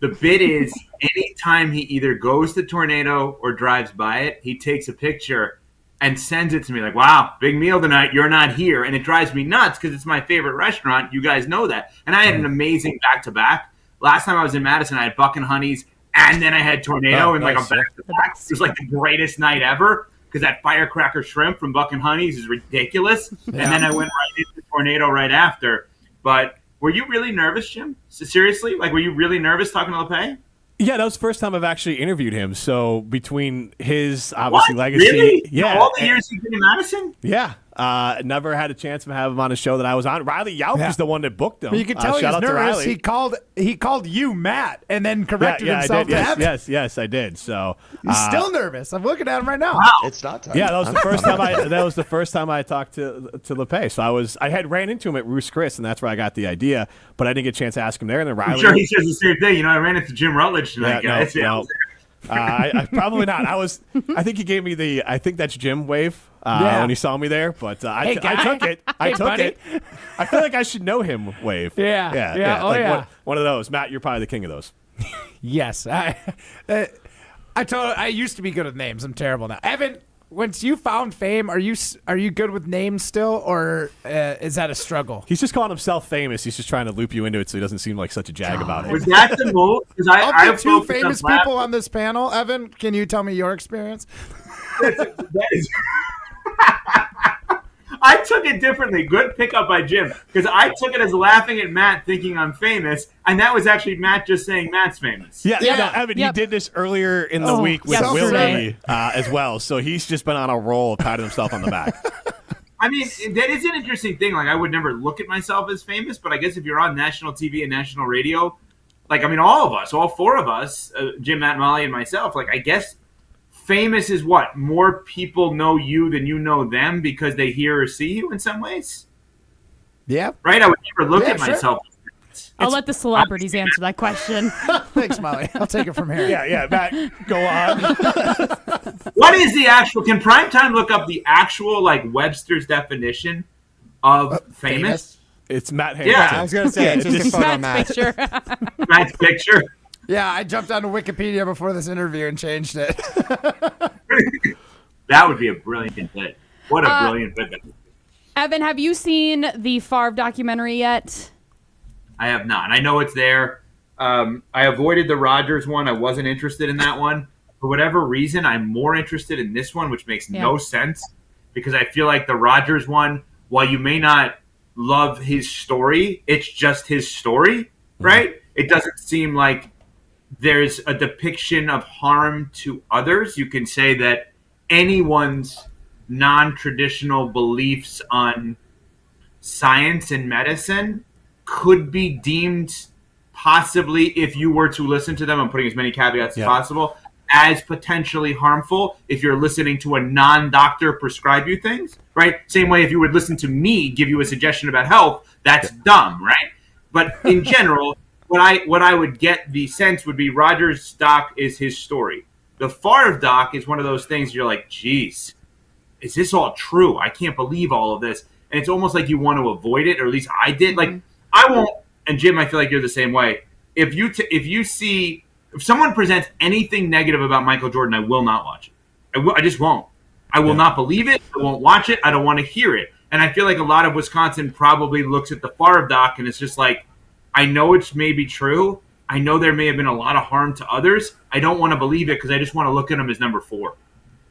The bit is anytime he either goes to Tornado or drives by it, he takes a picture and sends it to me like, wow, big meal tonight. You're not here. And it drives me nuts because it's my favorite restaurant. You guys know that. And I had an amazing back-to-back. Last time I was in Madison, I had Buck and Honey's, and then I had Tornado a back-to-back. It was like the greatest night ever. Because that firecracker shrimp from Buck and Honey's is ridiculous. Yeah. And then I went right into Tornado right after. But were you really nervous, Jim? Seriously? Were you really nervous talking to LePay? Yeah, that was the first time I've actually interviewed him. So between his, obviously, legacy. Really? Yeah. All the years he's been in Madison? Yeah. Never had a chance to have him on a show that I was on. Riley Yauk is the one that booked him. But you can tell he was nervous. Riley. He called you Matt and then corrected himself. I did. Yes, I did. So he's still nervous. I'm looking at him right now. Wow. It's not time. Yeah, that was the first time that was the first time I talked to LePay. So I had ran into him at Roos Chris, and that's where I got the idea. But I didn't get a chance to ask him there. And then Riley, I'm sure he says the same thing. I ran into Jim Rutledge tonight, guys. No. I probably not. I think he gave me I think that's Jim wave when he saw me there, but I took it. I took it. I feel like I should know him wave. Yeah. Oh, like one of those. Matt, you're probably the king of those. Yes. I used to be good with names. I'm terrible now. Evan, once you found fame, are you good with names still, or is that a struggle? He's just calling himself famous. He's just trying to loop you into it so he doesn't seem like such a jag about it. Was that the move? Because I have two famous people on this panel. Evan, can you tell me your experience? That is. I took it differently. Good pickup by Jim, because I took it as laughing at Matt thinking I'm famous, and that was actually Matt just saying Matt's famous. Yeah. No, Evan, he did this earlier in the week with Willie as well, so he's just been on a roll, patting himself on the back. I mean, that is an interesting thing. Like, I would never look at myself as famous, but I guess if you're on national TV and national radio, all of us, all four of us, Jim, Matt, Molly, and myself, I guess famous is what? More people know you than you know them because they hear or see you in some ways? Yeah. Right? I would never look at myself. I'll let the celebrities answer that question. Thanks, Molly. I'll take it from here. Yeah, Matt, go on. What is the actual? Can Primetime look up the actual Webster's definition of famous? It's Matt Hamilton. Yeah, I was going to say it's just a photo, Matt. Picture. Matt's picture. Yeah, I jumped onto Wikipedia before this interview and changed it. That would be a brilliant bit. What a brilliant bit. Evan, have you seen the Favre documentary yet? I have not. I know it's there. I avoided the Rodgers one. I wasn't interested in that one. For whatever reason, I'm more interested in this one, which makes no sense because I feel like the Rodgers one, while you may not love his story, it's just his story, right? It doesn't seem like there's a depiction of harm to others. You can say that anyone's non-traditional beliefs on science and medicine could be deemed possibly, if you were to listen to them, I'm putting as many caveats as possible, as potentially harmful if you're listening to a non-doctor prescribe you things, right? Same way if you would listen to me give you a suggestion about health, that's dumb, right? But in general, what I would get the sense would be Rodgers' doc is his story. The Favre doc is one of those things you're like, geez, is this all true? I can't believe all of this. And it's almost like you want to avoid it, or at least I did. Like, I won't, and Jim, I feel like you're the same way. If someone presents anything negative about Michael Jordan, I will not watch it. I just won't. I will not believe it. I won't watch it. I don't want to hear it. And I feel like a lot of Wisconsin probably looks at the Favre doc and it's just like, I know it's maybe true. I know there may have been a lot of harm to others. I don't want to believe it because I just want to look at him as number 4.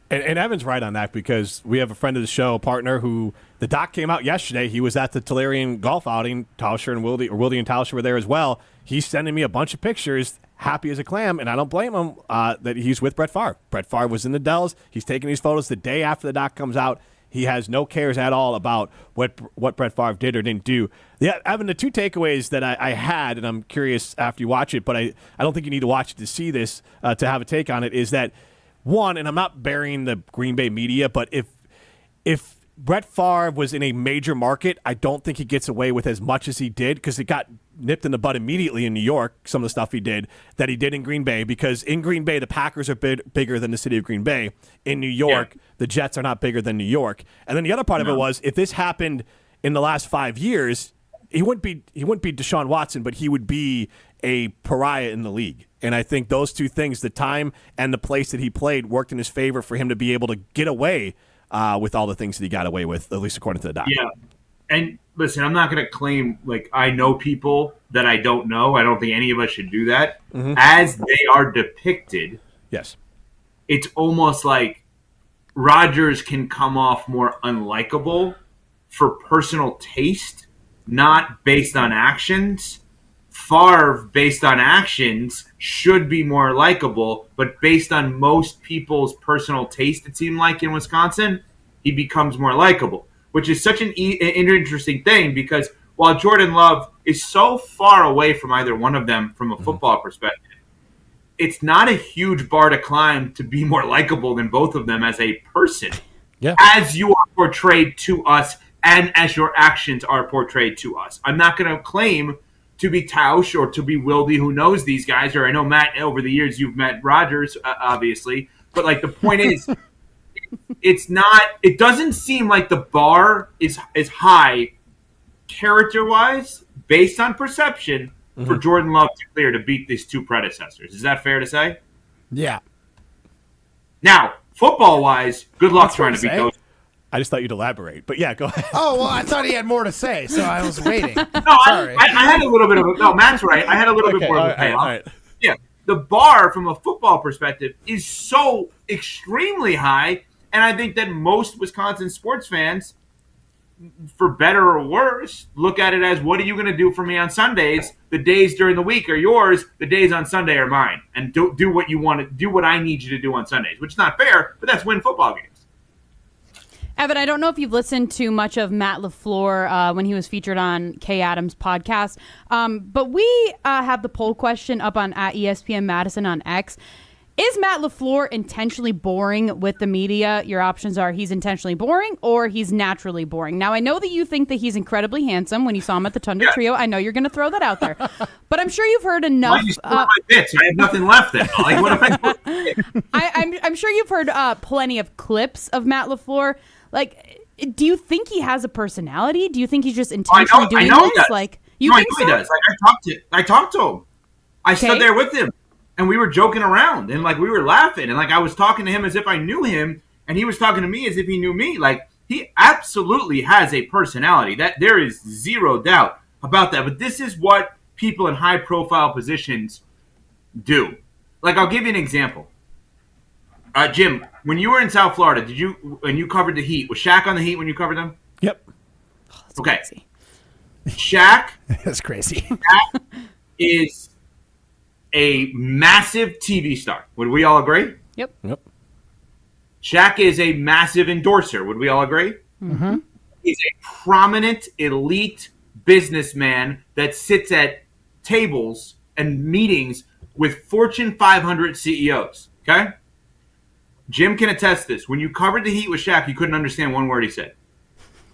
And Evan's right on that because we have a friend of the show, a partner, who the doc came out yesterday. He was at the Tellurian golf outing. Tauscher and Wilde and Tauscher were there as well. He's sending me a bunch of pictures, happy as a clam, and I don't blame him that he's with Brett Favre. Brett Favre was in the Dells. He's taking these photos the day after the doc comes out. He has no cares at all about what Brett Favre did or didn't do. Yeah, Evan, the two takeaways that I had, and I'm curious after you watch it, but I don't think you need to watch it to see this, to have a take on it, is that, one, and I'm not burying the Green Bay media, but if Brett Favre was in a major market, I don't think he gets away with as much as he did because it got nipped in the bud immediately in New York, some of the stuff he did that he did in Green Bay, because in Green Bay, the Packers are bigger than the city of Green Bay. In New York, the Jets are not bigger than New York. And then the other part of it was, if this happened in the last 5 years, he wouldn't be Deshaun Watson, but he would be a pariah in the league. And I think those two things, the time and the place that he played, worked in his favor for him to be able to get away with all the things that he got away with, at least according to the doc. Yeah. And listen, I'm not going to claim like I know people that I don't know. I don't think any of us should do that. As they are depicted, yes, it's almost like Rodgers can come off more unlikable for personal taste, not based on actions. Favre, based on actions, should be more likable, but based on most people's personal taste, it seemed like in Wisconsin, he becomes more likable. which is such an interesting thing because while Jordan Love is so far away from either one of them from a football perspective, it's not a huge bar to climb to be more likable than both of them as a person, as you are portrayed to us and as your actions are portrayed to us. I'm not going to claim to be Tausch or to be Wildy, who knows these guys, or I know, Matt, over the years you've met Rodgers, obviously, but like the point is, it doesn't seem like the bar is high character-wise based on perception for Jordan Love to clear to beat these two predecessors. Is that fair to say? Yeah. Now, football-wise, good luck trying to beat those. I just thought you'd elaborate, but yeah, go ahead. Oh, well, I thought he had more to say, so I was waiting. No, I had a little bit of no, Matt's right. I had a little bit more of a payoff. All right. Yeah, the bar from a football perspective is so extremely high, and I think that most Wisconsin sports fans, for better or worse, look at it as, what are you going to do for me on Sundays? The days during the week are yours. The days on Sunday are mine. And do what you want to do, what I need you to do on Sundays, which is not fair, but that's win football games. Evan, I don't know if you've listened to much of Matt LaFleur when he was featured on Kay Adams' podcast, but we have the poll question up on at ESPN Madison on X. Is Matt LaFleur intentionally boring with the media? Your options are he's intentionally boring or he's naturally boring. Now, I know that you think that he's incredibly handsome when you saw him at the Thunder Trio. I know you're going to throw that out there. But I'm sure you've heard enough. Why you steal my bits? I have nothing left then. Like, what am I I'm sure you've heard plenty of clips of Matt LaFleur. Like, do you think he has a personality? Do you think he's just intentionally doing this? Like, you think he does. Like, I talked to him. I stood there with him. And we were joking around, and like we were laughing, and like I was talking to him as if I knew him, and he was talking to me as if he knew me. Like, he absolutely has a personality. That there is zero doubt about that. But this is what people in high-profile positions do. Like, I'll give you an example. Jim, when you were in South Florida, when you covered the Heat, was Shaq on the Heat when you covered them? Yep. Okay. Crazy. Shaq. That's crazy. Shaq is a massive TV star. Would we all agree? Yep. Shaq is a massive endorser. Would we all agree? Mm-hmm. He's a prominent, elite businessman that sits at tables and meetings with Fortune 500 CEOs. Okay? Jim can attest this. When you covered the Heat with Shaq, you couldn't understand one word he said.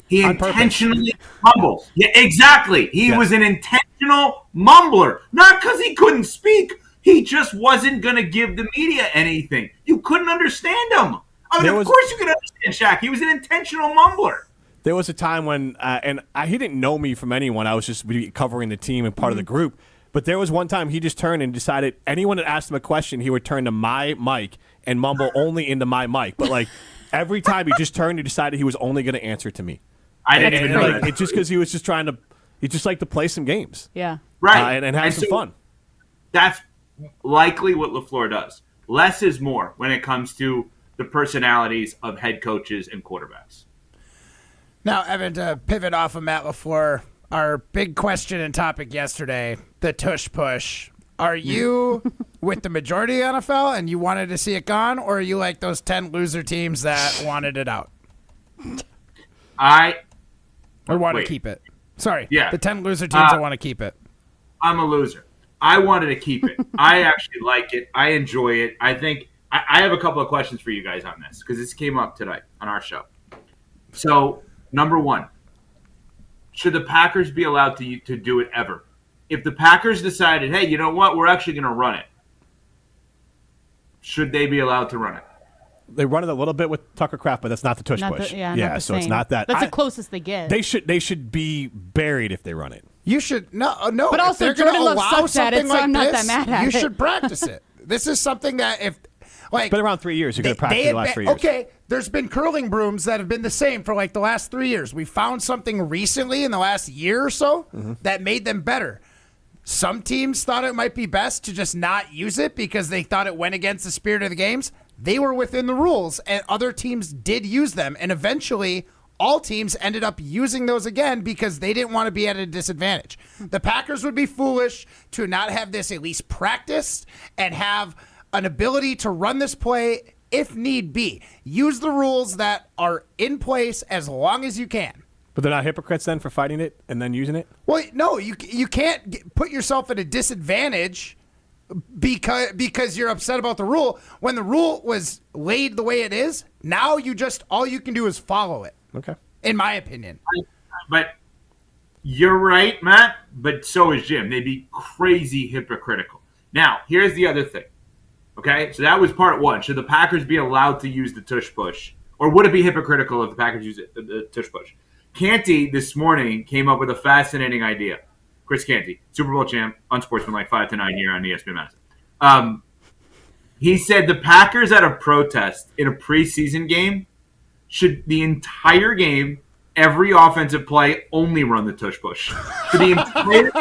He intentionally mumbles. Yeah, exactly. He was an intentional mumbler. Not because he couldn't speak. He just wasn't going to give the media anything. You couldn't understand him. I mean, of course you could understand Shaq. He was an intentional mumbler. There was a time when, he didn't know me from anyone. I was just covering the team and part of the group. But there was one time he just turned and decided anyone that asked him a question, he would turn to my mic and mumble only into my mic. But like every time he just turned and decided he was only going to answer to me. I didn't even know that. It's just because he was just trying to, he just liked to play some games. Yeah. Right. And have some fun. That's likely what LaFleur does. Less is more when it comes to the personalities of head coaches and quarterbacks. Now, Evan, to pivot off of Matt LaFleur, our big question and topic yesterday, the tush push. Are you with the majority of the NFL and you wanted to see it gone, or are you like those 10 loser teams that wanted it out? Or want to keep it. Sorry. Yeah. The 10 loser teams that want to keep it. I'm a loser. I wanted to keep it. I actually like it. I enjoy it. I think I have a couple of questions for you guys on this because this came up today on our show. So, number one, should the Packers be allowed to do it ever? If the Packers decided, hey, you know what, we're actually going to run it, should they be allowed to run it? They run it a little bit with Tucker Kraft, but that's not the tush push. Not so it's not that. That's the closest they get. They should be buried if they run it. You should no. But also, Jordan Love sucks at it, so I'm not that mad at it. You should practice it. This is something that it's been around 3 years. You're going to practice the last 3 years. Okay, there's been curling brooms that have been the same for like the last 3 years. We found something recently in the last year or so that made them better. Some teams thought it might be best to just not use it because they thought it went against the spirit of the games. They were within the rules, and other teams did use them. And eventually, all teams ended up using those again because they didn't want to be at a disadvantage. The Packers would be foolish to not have this at least practiced and have an ability to run this play if need be. Use the rules that are in place as long as you can. But they're not hypocrites then for fighting it and then using it? Well, no, you can't put yourself at a disadvantage because you're upset about the rule. When the rule was laid the way it is, now all you can do is follow it. Okay. In my opinion. But you're right, Matt, but so is Jim. They'd be crazy hypocritical. Now, here's the other thing. Okay? So that was part one. Should the Packers be allowed to use the tush push? Or would it be hypocritical if the Packers use the tush push? Canty this morning came up with a fascinating idea. Chris Canty, Super Bowl champ, unsportsmanlike 5-9 here on ESPN Madison. He said the Packers at a protest in a preseason game should the entire game, every offensive play, only run the tush push. For the entire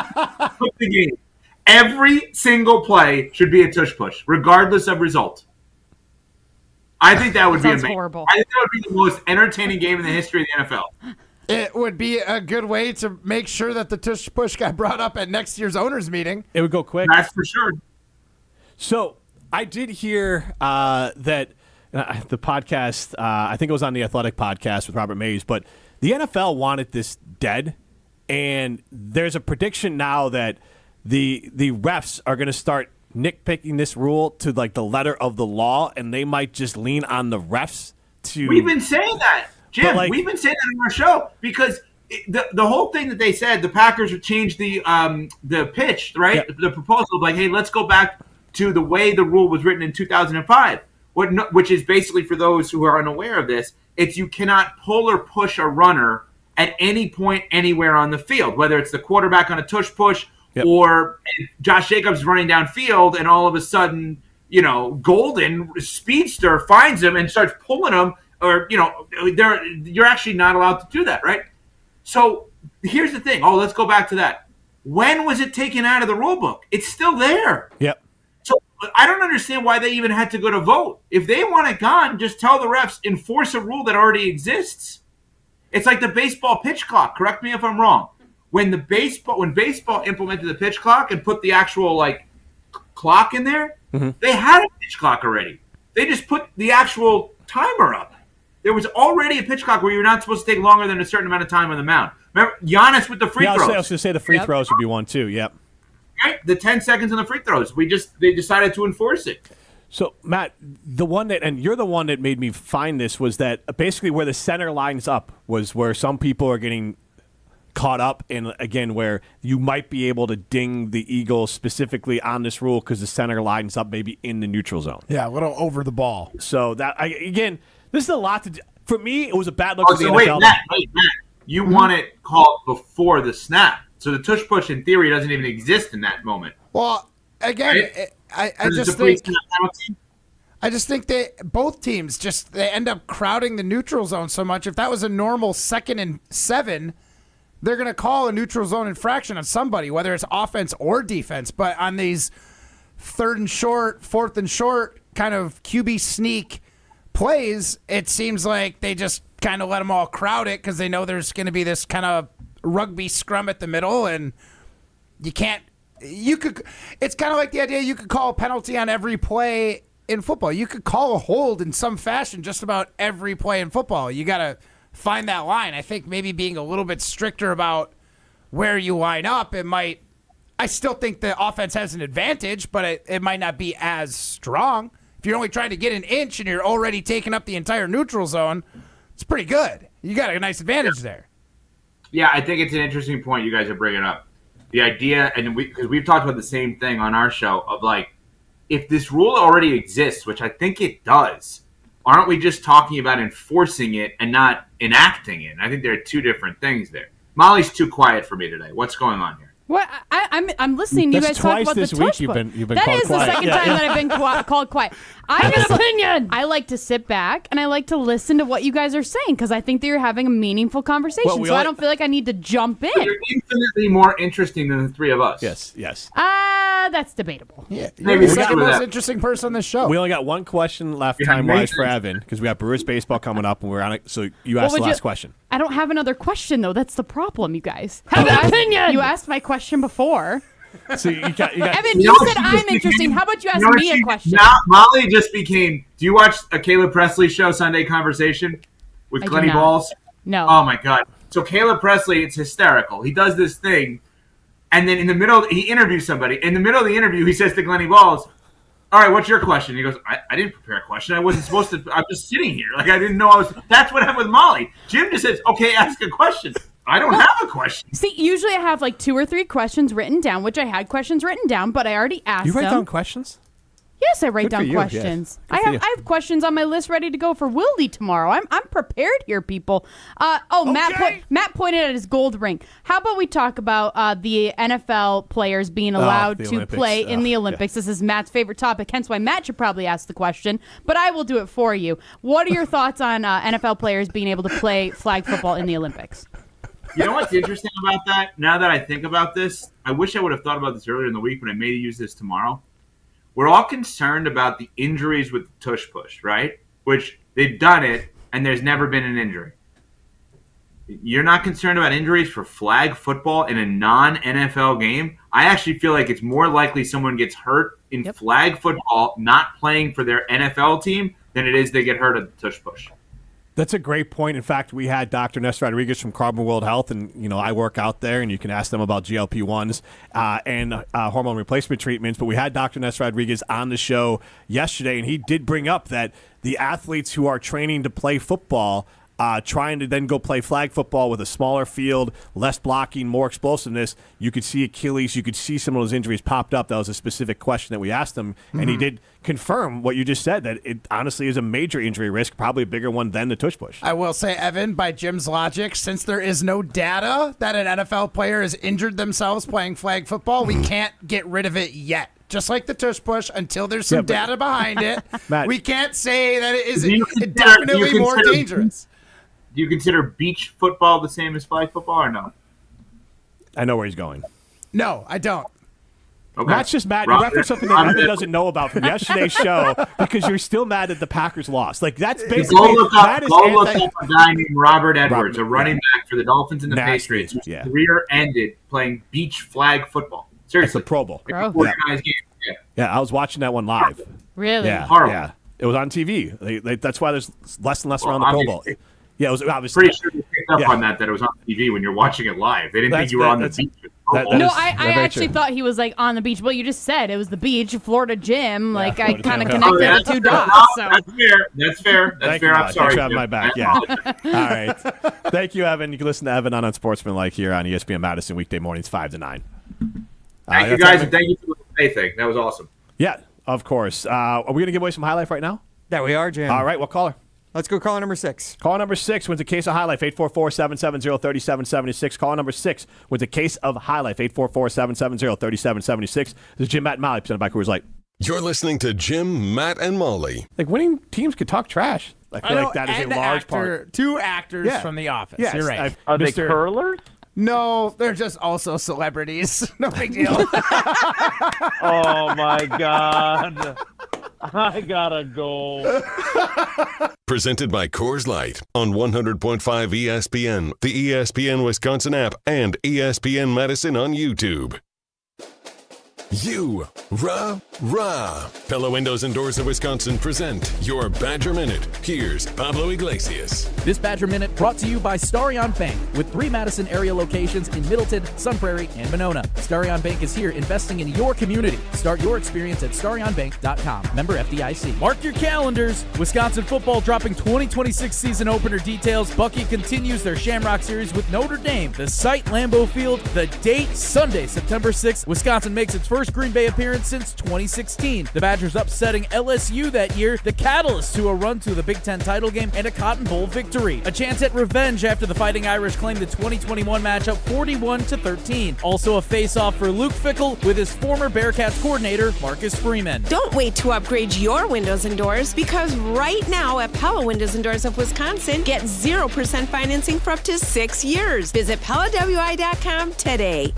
the game, every single play should be a tush push, regardless of result. I think that would be amazing. Horrible. I think that would be the most entertaining game in the history of the NFL. It would be a good way to make sure that the tush push got brought up at next year's owners meeting. It would go quick. That's for sure. So I did hear that the podcast, I think it was on the Athletic podcast with Robert Mays, but the NFL wanted this dead, and there's a prediction now that the refs are going to start nitpicking this rule to like the letter of the law, and they might just lean on the refs to. We've been saying that, Jim. We've been saying that on our show because the whole thing that they said, the Packers would change the pitch, right? Yeah. The proposal, like, hey, let's go back to the way the rule was written in 2005, which is basically, for those who are unaware of this, it's you cannot pull or push a runner at any point anywhere on the field, whether it's the quarterback on a tush push. Yep. Or Josh Jacobs running downfield, and all of a sudden, Golden speedster finds him and starts pulling him, or you're actually not allowed to do that, right? So here's the thing. Let's go back to that. When was it taken out of the rule book? It's still there. Yep. So I don't understand why they even had to go to vote. If they want it gone, just tell the refs, enforce a rule that already exists. It's like the baseball pitch clock. Correct me if I'm wrong. When baseball implemented the pitch clock and put the actual clock in there, they had a pitch clock already. They just put the actual timer up. There was already a pitch clock where you're not supposed to take longer than a certain amount of time on the mound. Remember Giannis with the free throws? I was going to say the free throws would be one too. Yep. Right, the 10 seconds on the free throws. They decided to enforce it. So Matt, and you're the one that made me find this, was that basically where the center lines up was where some people are getting caught up in, again, where you might be able to ding the Eagles specifically on this rule because the center lines up maybe in the neutral zone. Yeah, a little over the ball. So again, this is a lot to do. For me, it was a bad look for the NFL. Wait, Matt, you want it called before the snap. So the tush push, in theory, doesn't even exist in that moment. Well, again, right? I just think that both teams they end up crowding the neutral zone so much. If that was a normal 2nd and 7, they're going to call a neutral zone infraction on somebody, whether it's offense or defense. But on these 3rd and short, 4th and short kind of QB sneak plays, it seems like they just kind of let them all crowd it because they know there's going to be this kind of rugby scrum at the middle, and it's kind of like the idea you could call a penalty on every play in football. You could call a hold in some fashion just about every play in football. You got to find that line. I think maybe being a little bit stricter about where you line up, I still think the offense has an advantage, but it might not be as strong. If you're only trying to get an inch and you're already taking up the entire neutral zone, it's pretty good. You got a nice advantage there. Yeah, I think it's an interesting point you guys are bringing up. The idea, and because we've talked about the same thing on our show, of if this rule already exists, which I think it does, aren't we just talking about enforcing it and not enacting it? I think there are two different things there. Molly's too quiet for me today. What's going on here? What? I'm listening. You guys talk about the tush push. You've been that called is quiet. The second time that I've been called quiet. I have an opinion. I like to sit back and I like to listen to what you guys are saying because I think that you're having a meaningful conversation. I don't feel like I need to jump in. But you're infinitely more interesting than the three of us. Yes. That's debatable. Yeah, you're the second most interesting person on this show. We only got one question left time-wise for Evan because we got Brewers baseball coming up and we're on it. So you asked the last question. I don't have another question though. That's the problem, you guys. Have an opinion. You asked my question before. So you got Evan, you said I'm interesting. How about you ask me a question? Now, Molly just became. Do you watch a Caleb Presley show, Sunday Conversation, with Glennie Balls? No. Oh my God! So Caleb Presley, it's hysterical. He does this thing, and then in the middle, he interviews somebody. In the middle of the interview, he says to Glennie Balls, "All right, what's your question?" He goes, I didn't prepare a question. I wasn't supposed to. I'm just sitting here. Like, I didn't know I was. That's what happened with Molly. Jim just says, okay, ask a question. I don't have a question. See, usually I have like 2 or 3 questions written down, which I had questions written down, but I already asked them. You write down questions? Yes, I write Good down for you, questions. yes. Good for I have questions on my list ready to go for Wildy tomorrow. I'm prepared here, people. Matt pointed at his gold ring. How about we talk about the NFL players being allowed to Olympics. play in the Olympics? This is Matt's favorite topic, hence why Matt should probably ask the question, but I will do it for you. What are your thoughts on NFL players being able to play flag football in the Olympics? You know what's interesting about that? Now that I think about this, I wish I would have thought about this earlier in the week, but I may use this tomorrow. We're all concerned about the injuries with the tush push, right? Which they've done it, and there's never been an injury. You're not concerned about injuries for flag football in a non-NFL game? I actually feel like it's more likely someone gets hurt in flag football not playing for their NFL team than it is they get hurt at the tush push. That's a great point. In fact, we had Dr. Ness Rodriguez from Carbon World Health, and I work out there, and you can ask them about GLP-1s and hormone replacement treatments. But we had Dr. Ness Rodriguez on the show yesterday, and he did bring up that the athletes who are training to play football, trying to then go play flag football with a smaller field, less blocking, more explosiveness, you could see Achilles, you could see some of those injuries popped up. That was a specific question that we asked him, and he did confirm what you just said, that it honestly is a major injury risk, probably a bigger one than the tush push. I will say, Evan, by Jim's logic, since there is no data that an NFL player has injured themselves playing flag football, we can't get rid of it yet. Just like the tush push, until there's some data behind it, Matt, we can't say that it is Do you definitely more consider- dangerous. Do you consider beach football the same as flag football or no? I know where he's going. No, I don't. Okay. Matt's just mad. You referenced something that Evan doesn't know about from yesterday's show because you're still mad that the Packers lost. Like, that's basically Go look Matt is up a guy named Robert Edwards, a running back for the Dolphins and the Nasty, Patriots, whose yeah. career ended playing beach flag football. Seriously. It's a Pro Bowl. Like a organized game. Yeah. Yeah, I was watching that one live. Really? Yeah, Horrible. yeah. It was on TV. That's why there's less and less around the Pro Bowl. Yeah, it was obviously. Pretty sure you picked up on that it was on TV when you're watching it live. They didn't think you were on the beach. I actually thought he was like on the beach. Well, you just said it was the beach, Florida gym. Like, I kind of connected the two dots. So. That's fair. Thank fair. you, I'm sorry. Thanks for having my back. Yeah. All right. Thank you, Evan. You can listen to Evan on Unsportsmanlike here on ESPN Madison weekday mornings 5 to 9. Thank you guys, and thank you for the pay thing. That was awesome. Yeah, of course. Are we going to give away some High Life right now? Yeah, we are, Jim. All right. What caller? Let's go caller number 6. Caller number 6 wins a case of High Life, 844-770-3776. Caller number 6 wins a case of High Life, 844-770-3776. This is Jim, Matt, and Molly, presented by Coors Light. You're listening to Jim, Matt, and Molly. Like, winning teams could talk trash. I feel like that is a large part. 2 actors from The Office. Yes, You're right. Are they curlers? No, they're just also celebrities. No big deal. Oh, my God. I gotta go. Presented by Coors Light on 100.5 ESPN, the ESPN Wisconsin app, and ESPN Madison on YouTube. Rah. Pella Windows and Doors of Wisconsin present your Badger Minute. Here's Pablo Iglesias. This Badger Minute brought to you by Starion Bank with 3 Madison area locations in Middleton, Sun Prairie, and Monona. Starion Bank is here investing in your community. Start your experience at starionbank.com. Member FDIC. Mark your calendars. Wisconsin football dropping 2026 season opener details. Bucky continues their Shamrock Series with Notre Dame. The site, Lambeau Field. The date, Sunday, September 6th. Wisconsin makes its first Green Bay appearance since 2016. The Badgers upsetting LSU that year, the catalyst to a run to the Big Ten title game and a Cotton Bowl victory. A chance at revenge after the Fighting Irish claimed the 2021 matchup 41-13. Also a face-off for Luke Fickell with his former Bearcats coordinator, Marcus Freeman. Don't wait to upgrade your windows and doors, because right now at Pella Windows and Doors of Wisconsin, get 0% financing for up to 6 years. Visit PellaWI.com today.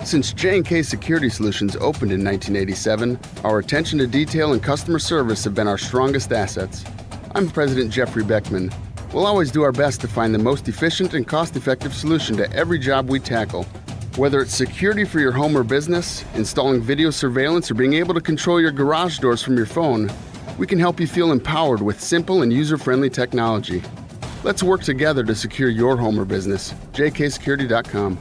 Since J&K Security Solutions opened in 1987, our attention to detail and customer service have been our strongest assets. I'm President Jeffrey Beckman. We'll always do our best to find the most efficient and cost-effective solution to every job we tackle. Whether it's security for your home or business, installing video surveillance, or being able to control your garage doors from your phone, we can help you feel empowered with simple and user-friendly technology. Let's work together to secure your home or business. jksecurity.com.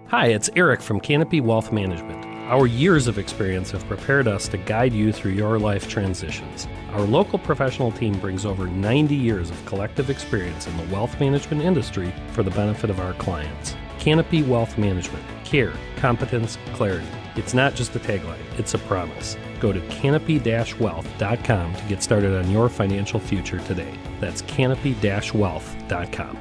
Hi, it's Eric from Canopy Wealth Management. Our years of experience have prepared us to guide you through your life transitions. Our local professional team brings over 90 years of collective experience in the wealth management industry for the benefit of our clients. Canopy Wealth Management. Care, competence, clarity. It's not just a tagline, it's a promise. Go to canopy-wealth.com to get started on your financial future today. That's canopy-wealth.com.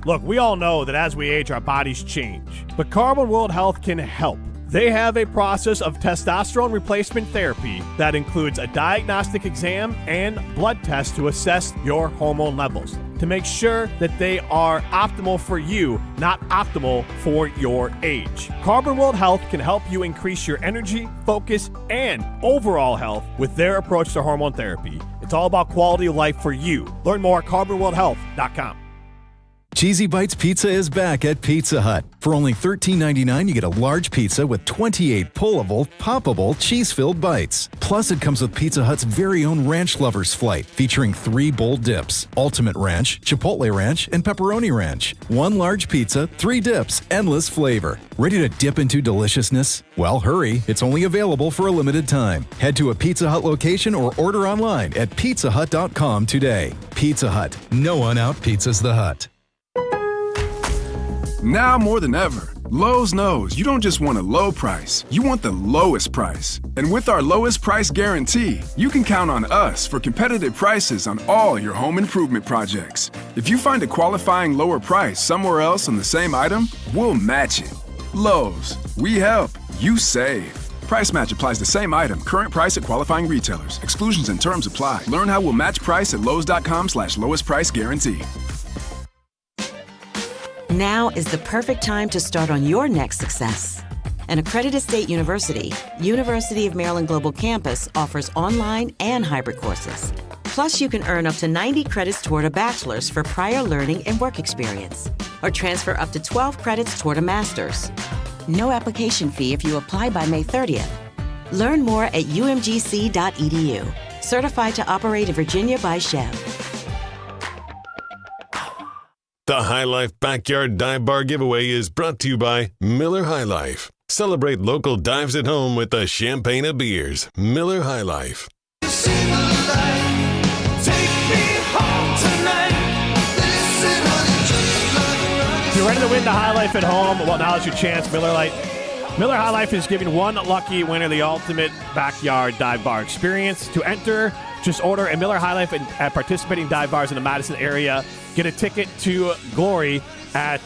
Look, we all know that as we age, our bodies change, but Carbon World Health can help. They have a process of testosterone replacement therapy that includes a diagnostic exam and blood tests to assess your hormone levels to make sure that they are optimal for you, not optimal for your age. Carbon World Health can help you increase your energy, focus, and overall health with their approach to hormone therapy. It's all about quality of life for you. Learn more at carbonworldhealth.com. Cheesy Bites Pizza is back at Pizza Hut. For only $13.99, you get a large pizza with 28 pullable, poppable, cheese-filled bites. Plus, it comes with Pizza Hut's very own Ranch Lovers Flight, featuring 3 bold dips: Ultimate Ranch, Chipotle Ranch, and Pepperoni Ranch. 1 large pizza, 3 dips, endless flavor. Ready to dip into deliciousness? Well, hurry. It's only available for a limited time. Head to a Pizza Hut location or order online at pizzahut.com today. Pizza Hut. No one out-pizzas the Hut. Now more than ever, Lowe's knows you don't just want a low price, you want the lowest price. And with our lowest price guarantee, you can count on us for competitive prices on all your home improvement projects. If you find a qualifying lower price somewhere else on the same item, we'll match it. Lowe's, we help, you save. Price match applies the same item, current price at qualifying retailers. Exclusions and terms apply. Learn how we'll match price at lowes.com/lowest price guarantee. Now is the perfect time to start on your next success. An accredited state university, University of Maryland Global Campus offers online and hybrid courses. Plus, you can earn up to 90 credits toward a bachelor's for prior learning and work experience, or transfer up to 12 credits toward a master's. No application fee if you apply by May 30th. Learn more at umgc.edu. Certified to operate in Virginia by Chev. The High Life Backyard Dive Bar Giveaway is brought to you by Miller High Life. Celebrate local dives at home with the champagne of beers. Miller High Life. If you're ready to win the High Life at home, well, now is your chance. Miller High Life is giving one lucky winner the ultimate backyard dive bar experience. To enter, just order a Miller High Life at participating dive bars in the Madison area. Get a ticket to Glory at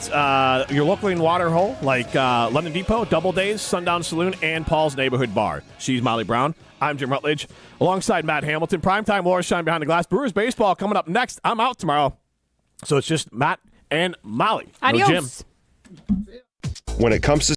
your local in water hole like London Depot, Double Days, Sundown Saloon, and Paul's Neighborhood Bar. She's Molly Brown. I'm Jim Rutledge. Alongside Matt Hamilton. Primetime Laura Shine Behind the Glass. Brewers baseball coming up next. I'm out tomorrow. So it's just Matt and Molly. Adios. No Jim. When it comes to